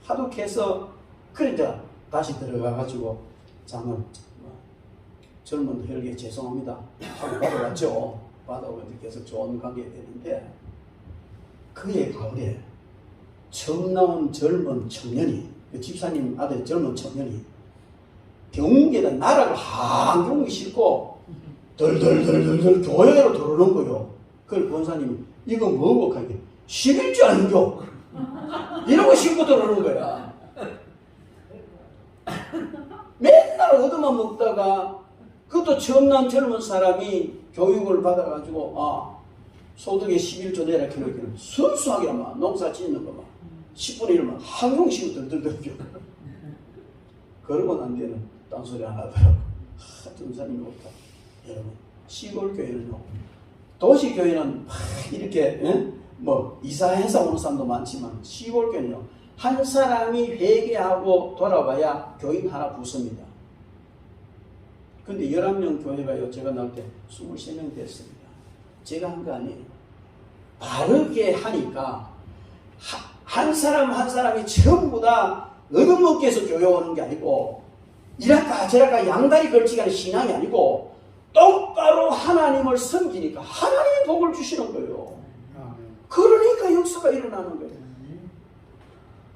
하도 계속 그러니까 다시 들어가가지고 장을 젊은 혈기에 죄송합니다 하고 받아왔죠. 받아오고 계속 좋은 관계가 되는데 그의 가을에 처음 나온 젊은 청년이 그 집사님 아들 젊은 청년이 병에다 나락을 한경이 싣고 덜덜덜덜 교회로 들어오는 거요. 그걸 권사님이 이거 뭐고 하게 11주 아니죠? 이러고 싣고 들어오는 거야. 맨날 얻어만 먹다가 그것도 처음 난 젊은 사람이 교육을 받아가지고 소득의 11조 내라 기록기는 순수하게 막 농사 짓는 거만 10분의 1만 항공식으로 들들들죠. 그러고 난 뒤에는 딴소리 안 하더라고. 전사님이 옳다. 여러분 시골 교회는요, 도시 교회는 이렇게 뭐 이사해서 오는 사람도 많지만 시골 교회는요 한 사람이 회개하고 돌아와야 교인 하나 붙습니다. 근데 11명 교회가요 제가 나올 때 23명 됐습니다. 제가 한 거 아니에요. 바르게 하니까 한 사람 한 사람이 전부 다 얻어먹기 위해서 교회 오는 게 아니고 이랄까 저랄까 양다리 걸치기 하는 신앙이 아니고 똑바로 하나님을 섬기니까 하나님이 복을 주시는 거예요. 그러니까 역사가 일어나는 거예요.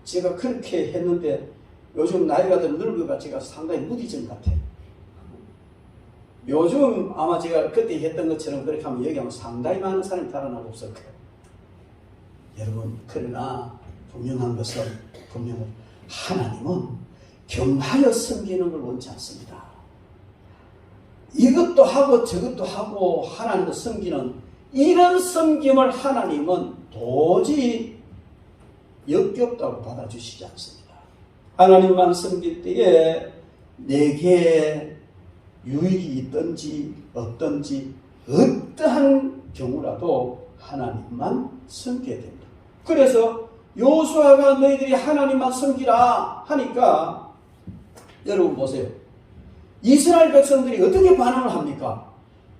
제가 그렇게 했는데 요즘 나이가 좀 늙어가 제가 상당히 무디전 같아요. 요즘 아마 제가 그때 했던 것처럼 그렇게 하면 얘기하면 상당히 많은 사람이 달아나고 없을 거예요. 여러분 그러나 분명한 것은 하나님은 겸하여 섬기는 걸 원치 않습니다. 이것도 하고 저것도 하고 하나님을 섬기는 이런 섬김을 하나님은 도저히 역겹다고 받아주시지 않습니다. 하나님만 섬길 때에 내게 유익이 있든지 없든지 어떠한 경우라도 하나님만 섬겨야 됩니다. 그래서 여호수아가 너희들이 하나님만 섬기라 하니까 여러분 보세요. 이스라엘 백성들이 어떻게 반응을 합니까?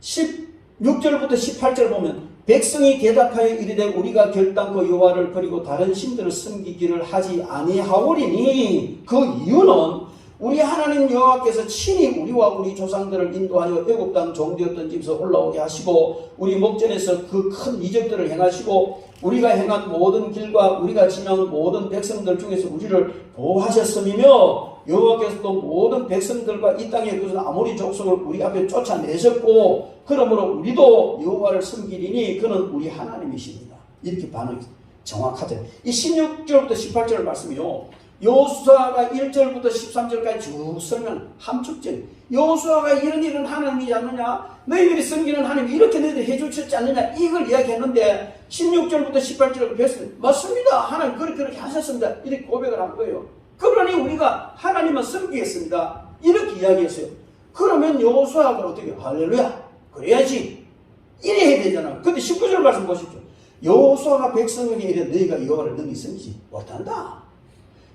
16절부터 18절 보면 백성이 대답하여 이르되 우리가 결단코 여호와를 버리고 다른 신들을 섬기기를 하지 아니하오리니 그 이유는 우리 하나님 여호와께서 친히 우리와 우리 조상들을 인도하여 애굽 땅 종되었던 집에서 올라오게 하시고 우리 목전에서 그 큰 이적들을 행하시고 우리가 행한 모든 길과 우리가 지나온 모든 백성들 중에서 우리를 보호하셨음이며 여호와께서 또 모든 백성들과 이 땅에 그것은 아모리 족속을 우리 앞에 쫓아내셨고 그러므로 우리도 여호와를 섬기리니 그는 우리 하나님이십니다. 이렇게 반응했어요. 정확하죠. 이 16절부터 18절 말씀이요. 여호수아가 1절부터 13절까지 쭉 설명 함축적. 여호수아가 이런 하나님이지 않느냐? 너희들이 섬기는 하나님이 이렇게 너희들 해주셨지 않느냐? 이걸 이야기했는데 16절부터 18절을 배웠습니다. 맞습니다. 하나님 그렇게 하셨습니다. 이렇게 고백을 한 거예요. 그러니 우리가 하나님만 섬기겠습니다. 이렇게 이야기했어요. 그러면 여호수아가 어떻게 할렐루야 그래야지 이래야 되잖아. 근데 19절 말씀 보십시오. 여호수아가 백성에게 이래 너희가 여호와를 능히 섬기지 못한다.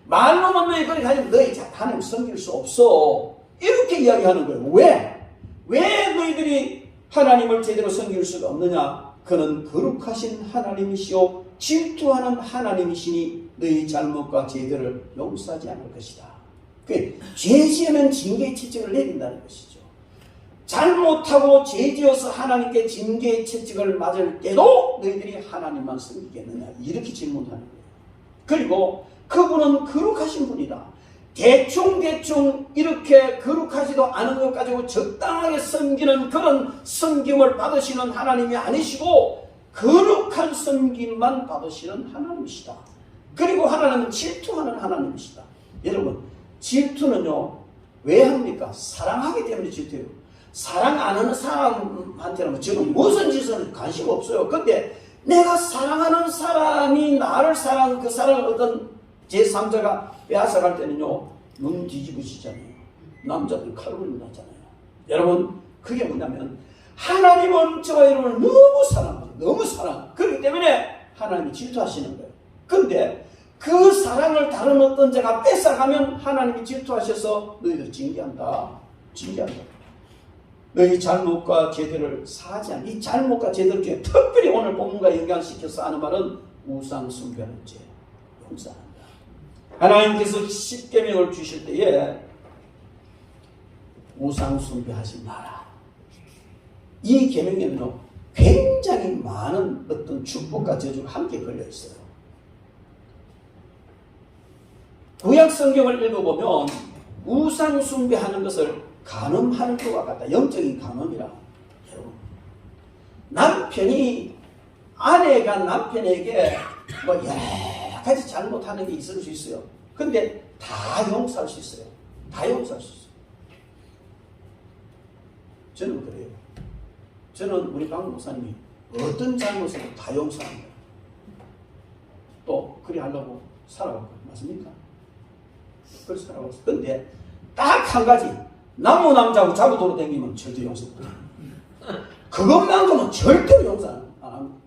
말로만 너희 그렇게 하면 너희 하나님 섬길 수 없어. 이렇게 이야기하는 거예요. 왜 너희들이 하나님을 제대로 섬길 수가 없느냐? 그는 거룩하신 하나님이시오 질투하는 하나님이시니 너희 잘못과 죄들을 용서하지 않을 것이다. 죄 지으면 징계의 채찍을 내린다는 것이죠. 잘못하고 죄 지어서 하나님께 징계의 채찍을 맞을 때도 너희들이 하나님만 섬기겠느냐? 이렇게 질문하는 거예요. 그리고 그분은 거룩하신 분이다. 대충 이렇게 거룩하지도 않은 것 가지고 적당하게 섬기는 그런 섬김을 받으시는 하나님이 아니시고 거룩한 섬김만 받으시는 하나님이시다. 그리고 하나님은 질투하는 하나님이시다. 여러분 질투는요 왜 합니까? 사랑하기 때문에 질투해요. 사랑 안 하는 사람한테는 지금 무슨 짓은 관심 없어요. 근데 내가 사랑하는 사람이 나를 사랑하는 그 사랑을 어떤 제3자가 빼앗아갈 때는요 눈 뒤집으시잖아요. 남자들 칼을 나잖아요. 여러분 그게 뭐냐면 하나님은 저와 여러분을 너무 사랑해요. 너무 사랑. 그렇기 때문에 하나님이 질투하시는 거예요. 근데 그 사랑을 다른 어떤 자가 뺏어가면 하나님이 질투하셔서 너희들 징계한다. 너희 잘못과 죄들을 사하지 않는 이 잘못과 죄들 중에 특별히 오늘 본문과 연관시켜서 하는 말은 우상 숭배하는 죄 용서한다. 하나님께서 십계명을 주실 때에 우상 숭배하지 마라. 이 계명에는요 굉장히 많은 어떤 축복과 저주가 함께 걸려 있어요. 구약 성경을 읽어보면 우상 숭배하는 것을 간음하는 것과 같다. 영적인 간음이라. 여러분 남편이 아내가 남편에게 뭐 여러 가지 잘못하는 게 있을 수 있어요. 근데 다 용서할 수 있어요. 다 용서할 수 있어요. 저는 그래요. 저는 우리 박 목사님이 어떤 잘못을 다 용서하는 거예요. 또 그리 하려고 살아왔고 맞습니까? 그렇게 살아왔어요. 근데 딱 한 가지 나무 남자하고 자고 돌아다니면 절대 용서 못해요. 그것만큼은 절대로 용서 안 합니다.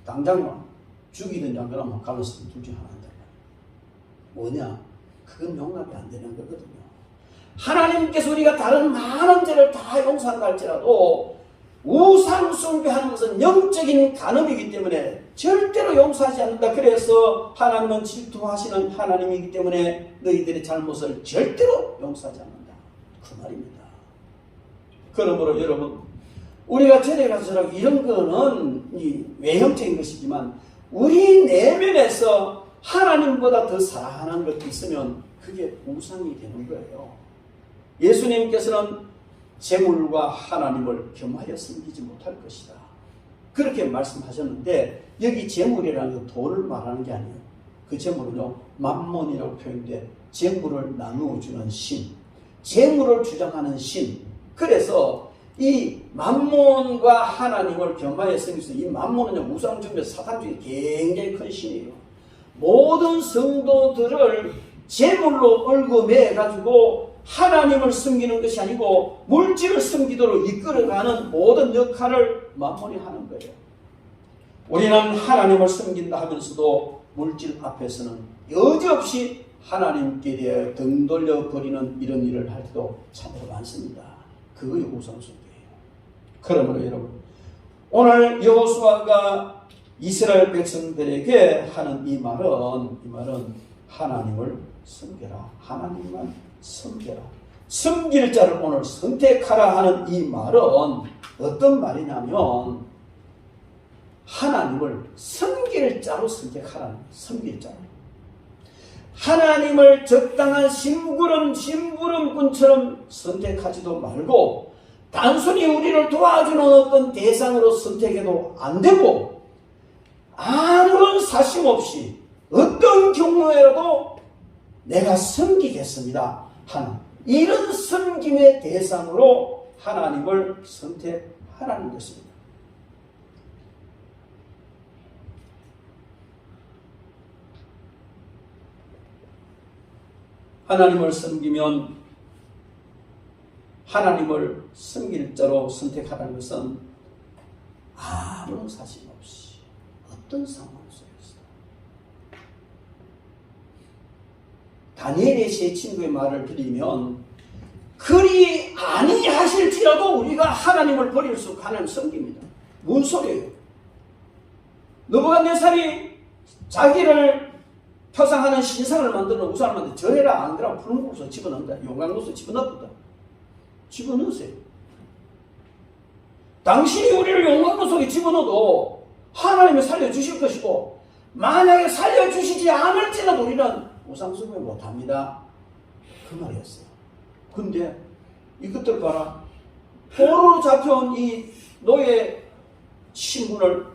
당장 죽이든지 안 그러면 갈라서 둘 중에 하나 한다. 뭐냐? 그건 용납이 안 되는 거거든요. 하나님께서 우리가 다른 많은 죄를 다 용서한다 할지라도 우상 숭배하는 것은 영적인 간음이기 때문에 절대로 용서하지 않는다. 그래서 하나님은 질투하시는 하나님이기 때문에 너희들의 잘못을 절대로 용서하지 않는다. 그 말입니다. 그러므로 여러분 우리가 절에 가서 이런 거는 이 외형적인 것이지만 우리 내면에서 하나님보다 더 사랑하는 것이 있으면 그게 우상이 되는 거예요. 예수님께서는 재물과 하나님을 겸하여 섬기지 못할 것이다. 그렇게 말씀하셨는데 여기 재물이라는 건 돈을 말하는 게 아니에요. 그 재물은요 만몬이라고 표현돼 재물을 나누어 주는 신, 재물을 주장하는 신. 그래서 이 만몬과 하나님을 겸하여 섬기서 이 만몬은요 우상 중에 사탄 중에 굉장히 큰 신이에요. 모든 성도들을 재물로 얽어매 가지고 하나님을 섬기는 것이 아니고 물질을 섬기도록 이끌어가는 모든 역할을 만몬이 하는 거예요. 우리는 하나님을 섬긴다 하면서도 물질 앞에서는 여지없이 하나님께 대해 등 돌려버리는 이런 일을 할 때도 참으로 많습니다. 그것이 우상숭배예요. 그러므로 여러분 오늘 여호수아가 이스라엘 백성들에게 하는 이 말은 하나님을 섬겨라. 하나님만 섬겨라. 섬길 자를 오늘 선택하라 하는 이 말은 어떤 말이냐면 하나님을 섬길 자로 선택하라는 거예요. 섬길 자로. 하나님을 적당한 심부름꾼처럼 선택하지도 말고 단순히 우리를 도와주는 어떤 대상으로 선택해도 안 되고 아무런 사심 없이 어떤 경우에라도 내가 섬기겠습니다 하는 이런 섬김의 대상으로 하나님을 선택하라는 것입니다. 하나님을 섬기면 하나님을 섬길 자로 선택하라는 것은 아무런 사심 없이 어떤 상황 속에서 다니엘의 세 친구의 말을 들으면 그리 아니하실지라도 우리가 하나님을 버릴 수 하나님 섬깁니다. 뭔 소리예요? 느부갓네살이 자기를 표상하는 신상을 만드는 우상을 만들어 저해라 안 그러면 푸른 곳으로 집어넣는다. 용광로에서 집어넣거든. 집어넣으세요. 당신이 우리를 용광로 속에 집어넣어도 하나님이 살려주실 것이고 만약에 살려주시지 않을지라도 우리는 우상숭배 못합니다. 그 말이었어요. 근데 이것들 봐라. 포로로 잡혀온 이 노예 신분을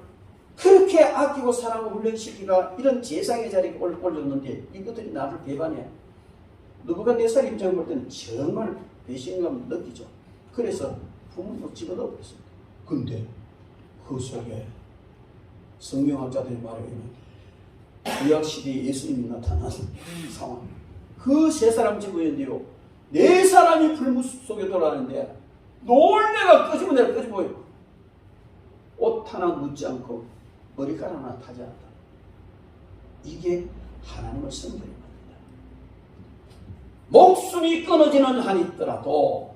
그렇게 아끼고 사랑하고 훈련시키가 이런 제상의 자리에 올렸는데 이것들이 나를 배반해. 느부갓네살 입장을 볼 때는 정말 배신감을 느끼죠. 그래서 부모도 집어넣어 버렸습니다. 근데 그 속에 성경학자들이 말하기는 구약시대에 예수님이 나타난 상황. 그 세 사람 집어였는데요. 네 사람이 불무 속에 돌아가는데 놀래가 끄집어내라 끄집어요. 옷 하나 묻지 않고 머리카락 하나 타지 않다. 이게 하나님을 섬기는 겁니다. 목숨이 끊어지는 한이 있더라도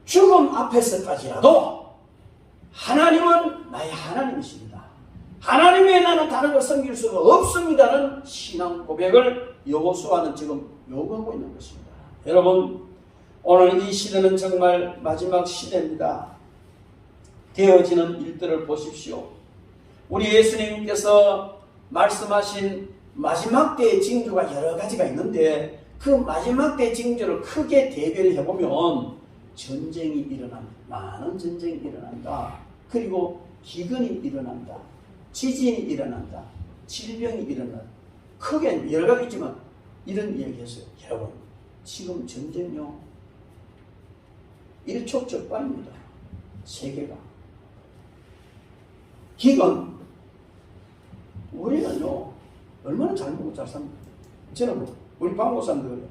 죽음 앞에서까지라도 하나님은 나의 하나님이십니다. 하나님 외에 나는 다른 걸 섬길 수가 없습니다는 신앙 고백을 여호수아는 지금 요구하고 있는 것입니다. 여러분, 오늘 이 시대는 정말 마지막 시대입니다. 되어지는 일들을 보십시오. 우리 예수님께서 말씀하신 마지막 때의 징조가 여러 가지가 있는데 그 마지막 때의 징조를 크게 대별해 보면 전쟁이 일어난다. 많은 전쟁이 일어난다. 그리고 기근이 일어난다. 지진이 일어난다. 질병이 일어난다. 크게 여러 가지 있지만 이런 이야기했어요. 여러분, 지금 전쟁요 일촉즉발입니다. 세계가. 기근, 우리는요 얼마나 잘 먹고 잘 삽니다. 저는 우리 방목사님들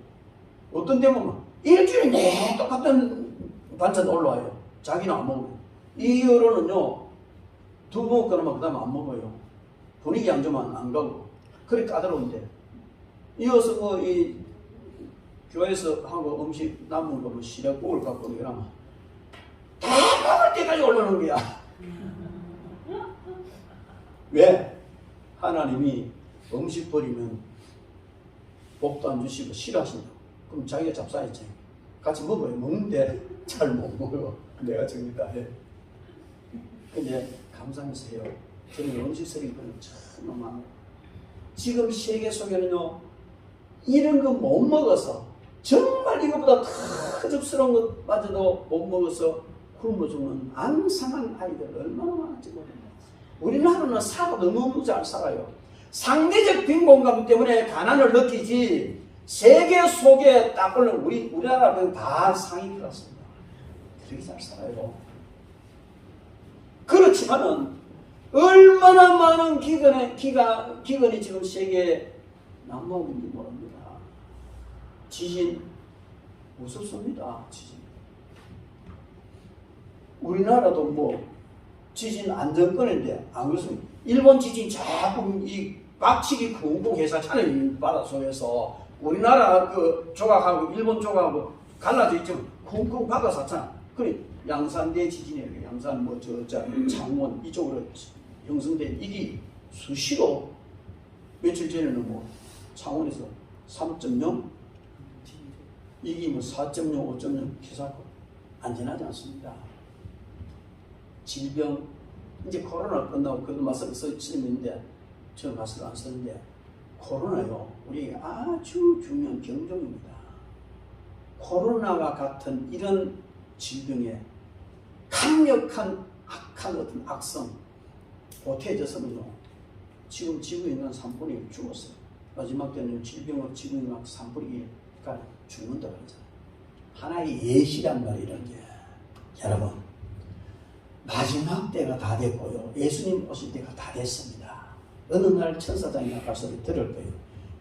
어떤 데 보면 일주일에 내 똑같은 반찬 올라와요. 자기는 안 먹어요. 이 어른은요 두 번 먹거나 그 다음에 안 먹어요. 분위기 안 좋으면 안 가고. 그래 까다로운데 이어서 뭐 이 교회에서 하고 음식 남은 거 뭐 시래국을 갖고 이러면 다 먹을 때까지 올라오는 거야. 왜? 하나님이 음식 버리면 복도 안 주시고 싫어하신다. 그럼 자기가 잡사야지. 같이 먹어요. 먹는데 잘 못 먹어요. 내가 정리다 해. 근데 감사해서 해요. 저는 음식 쓰레기 버리는 정말 많아요. 지금 세계 속에는요 이런 거 못 먹어서 정말 이것보다 더 흡스러운 것마저도 못 먹어서 굶어 죽는 앙상한 아이들 얼마나 많은지 모릅니다. 우리나라는 살아도 너무 잘 살아요. 상대적 빈곤감 때문에 가난을 느끼지 세계 속에 딱 보면 우리나라는 다 상위 클래스입니다. 되게 잘 살아요. 그렇지만은 얼마나 많은 기근이 지금 세계에 난무하고 있는지 모릅니다. 지진 무섭습니다. 지진. 우리나라도 뭐 지진 안정권인데 안 그렇습니다. 일본 지진 자꾸 이 빡치기 쿵쿵 해서 차는 바닷속에서 우리나라 그 조각하고 일본 조각하고 갈라져 있지만 쿵쿵 바다 샀잖아. 그래 양산대 지진이에요. 양산 뭐 창원 이쪽으로 형성된 이게 수시로 며칠 전에는 뭐 창원에서 3.0 이게 뭐 4.0, 5.0 기사고 안전하지 않습니다. 질병 이제 코로나 끝나고 그래도 마스크 쓰는데 저는 마스크 안 쓰는데 코로나요 우리 아주 중요한 경종입니다. 코로나와 같은 이런 질병에 강력한 악한 어떤 악성 보태져서는요 지금 지구에 있는 3분의 1 죽었어요. 마지막 때는 질병으로 지구에 있는 3분의 1가 죽는다고 하잖아요. 하나의 예시란 말이에요. 이런 게. 여러분, 마지막 때가 다 됐고요. 예수님 오실 때가 다 됐습니다. 어느 날 천사장이 나갈 소리 들을 거예요.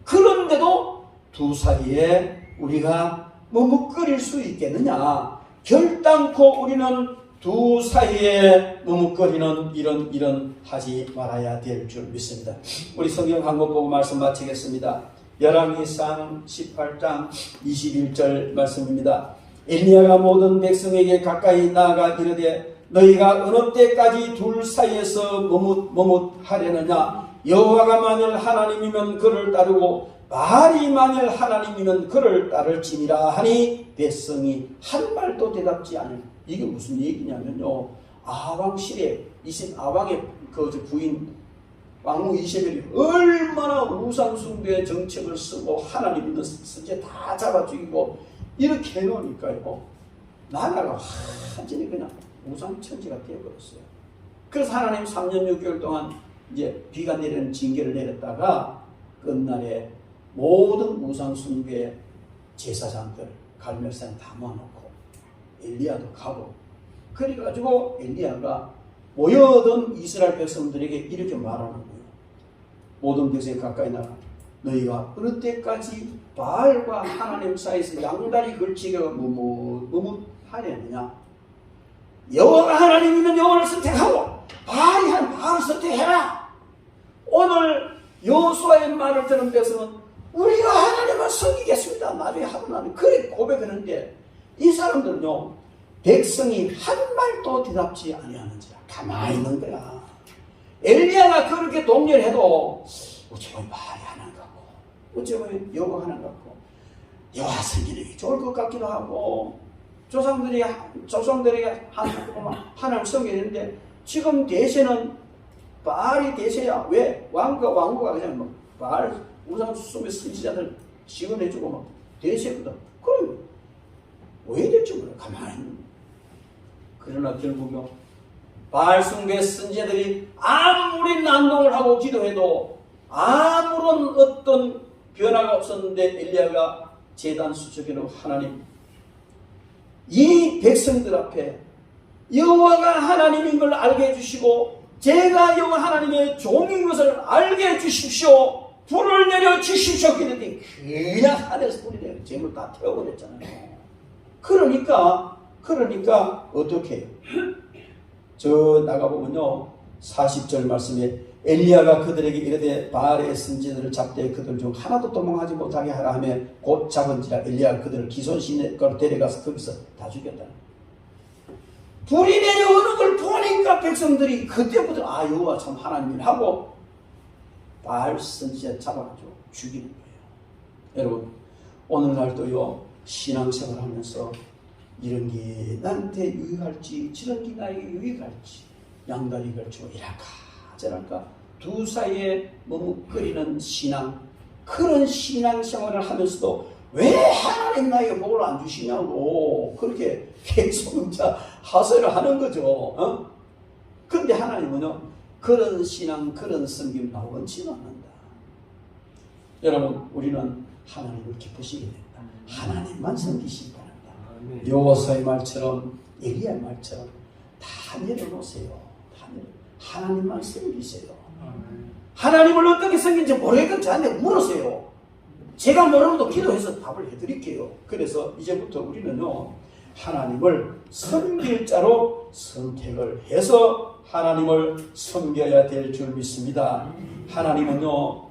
그런데도 두 사이에 우리가 머뭇거릴 수 있겠느냐? 결단코 우리는 두 사이에 머뭇거리는 이런 하지 말아야 될 줄 믿습니다. 우리 성경 한 권 보고 말씀 마치겠습니다. 열왕기상 18장 21절 말씀입니다. 엘리야가 모든 백성에게 가까이 나아가 이르되 너희가 어느 때까지 둘 사이에서 머뭇하려느냐? 여호와가 만일 하나님이면 그를 따르고 바알이 만일 하나님이면 그를 따를지니라 하니 백성이 한 말도 대답지 않을. 이게 무슨 얘기냐면요, 아방 시대 아방의 그 부인 왕후 이세벨이 얼마나 우상 숭배의 정책을 쓰고 하나님 있는 선지 다 잡아 죽이고 이렇게 해놓으니까요, 나라가 완전히 그냥 우상 천지가 되어버렸어요. 그래서 하나님 3년 6개월 동안 이제 비가 내리는 징계를 내렸다가 끝날에 모든 우상 숭배 제사장들 갈멜산에 다 모아놓고 엘리야도 가고, 그래가지고 엘리야가 모여든 이스라엘 백성들에게 이렇게 말하는 거예요. 모든 백성이 가까이 나가 너희가 어느 때까지 바알과 하나님 사이에서 양다리 걸치기가 머뭇하려느냐? 여호와가 하나님이면 여호와를 선택하고 바알이 한 바알을 선택해라. 오늘 여호수아의 말을 들은 백성은 우리가 하나님을 섬기겠습니다. 나중에 하고 나면 그렇게 고백하는데, 이 사람들은요, 백성이 한 말도 대답지 아니하는지라 가만히 있는 거야. 엘리야가 그렇게 동렬해도 어쩌면 말이 하나인 것 같고, 어쩌면 여호와 하나인 것 같고, 여호와 섬기는 게 좋을 것 같기도 하고, 조상들에게 하나님을 섬겨야 되는데 지금 대세는 바알이 대세야. 왜? 왕후가 그냥 뭐 바알 우상 숭배 선지자들 지원해주고 막 대세거든. 그럼 왜 될지 몰라. 가만히 있는. 그러나 결국요, 바알 숭배 선지자들이 아무리 난동을 하고 기도해도 아무런 어떤 변화가 없었는데 엘리야가 제단 수첩에 놓은 하나님, 이 백성들 앞에 여호와가 하나님인 걸 알게 해주시고 제가 여호와 하나님의 종인 것을 알게 해주십시오. 불을 내려 주십시오. 그랬더니 그냥 하늘에서 불이 내려 재물 다 태워버렸잖아요. 그러니까 어떻게 해요? 저 나가보면요, 40절 말씀에 엘리야가 그들에게 이르되 바알의 선지자들을 잡되 그들 중 하나도 도망하지 못하게 하라 하며 곧 잡은지라 엘리야가 그들을 기손시내가로 데려가서 거기서 다 죽였다. 불이 내려오는 걸 보니까 백성들이 그때부터 아 여호와 참 하나님이라 하고 바알 선지자 잡아가지고 죽이는 거예요. 여러분, 오늘날도요, 신앙생활 하면서 이런 게 나한테 유익할지 저런 게 나에게 유익할지 양다리 걸치고 이랄까 저랄까 두 사이에 머뭇거리는 신앙, 그런 신앙생활을 하면서도 왜 하나님 나에게 복을 안 주시냐고 그렇게 계속 하소연을 하는 거죠. 근데 하나님은요, 그런 신앙, 그런 섬김 나 원치 않는다. 여러분, 우리는 하나님을 기쁘시게 된다. 하나님만 섬기시기 바랍니다. 여호수아의 말처럼 엘리야의 말처럼 다 내려놓으세요. 다 하나님만 섬기세요. 하나님을 어떻게 섬긴지 모르겠건 저한테 물으세요. 제가 모르는도 기도해서 답을 해드릴게요. 그래서 이제부터 우리는요, 하나님을 섬길 자로 선택을 해서 하나님을 섬겨야 될 줄 믿습니다. 하나님은요,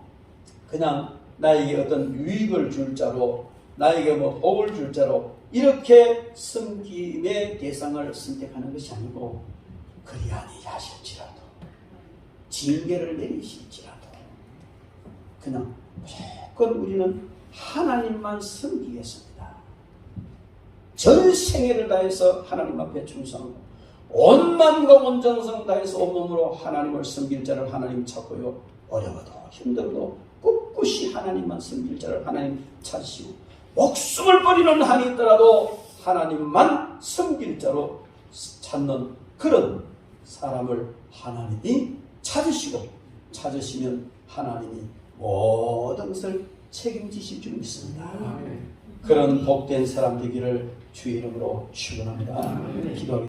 그냥 나에게 어떤 유익을 줄 자로, 나에게 뭐 복을 줄 자로 이렇게 섬김의 대상을 선택하는 것이 아니고, 그리 아니라 하실지라도, 징계를 내리실지라도 그냥 무조건 우리는 하나님만 섬기겠습니다. 전 생애를 다해서 하나님 앞에 충성하고 온 마음과 온 정성 다해서 온몸으로 하나님을 섬길 자를 하나님 찾고요, 어려워도 힘들어도 꿋꿋이 하나님만 섬길 자를 하나님 찾으시고 목숨을 버리는 한이 있더라도 하나님만 섬길 자로 찾는 그런 사람을 하나님이 찾으시고, 찾으시면 하나님이 모든 것을 책임지실 줄 믿습니다. 그런 복된 사람 되기를 주의 이름으로 축원합니다. 기도하겠습니다.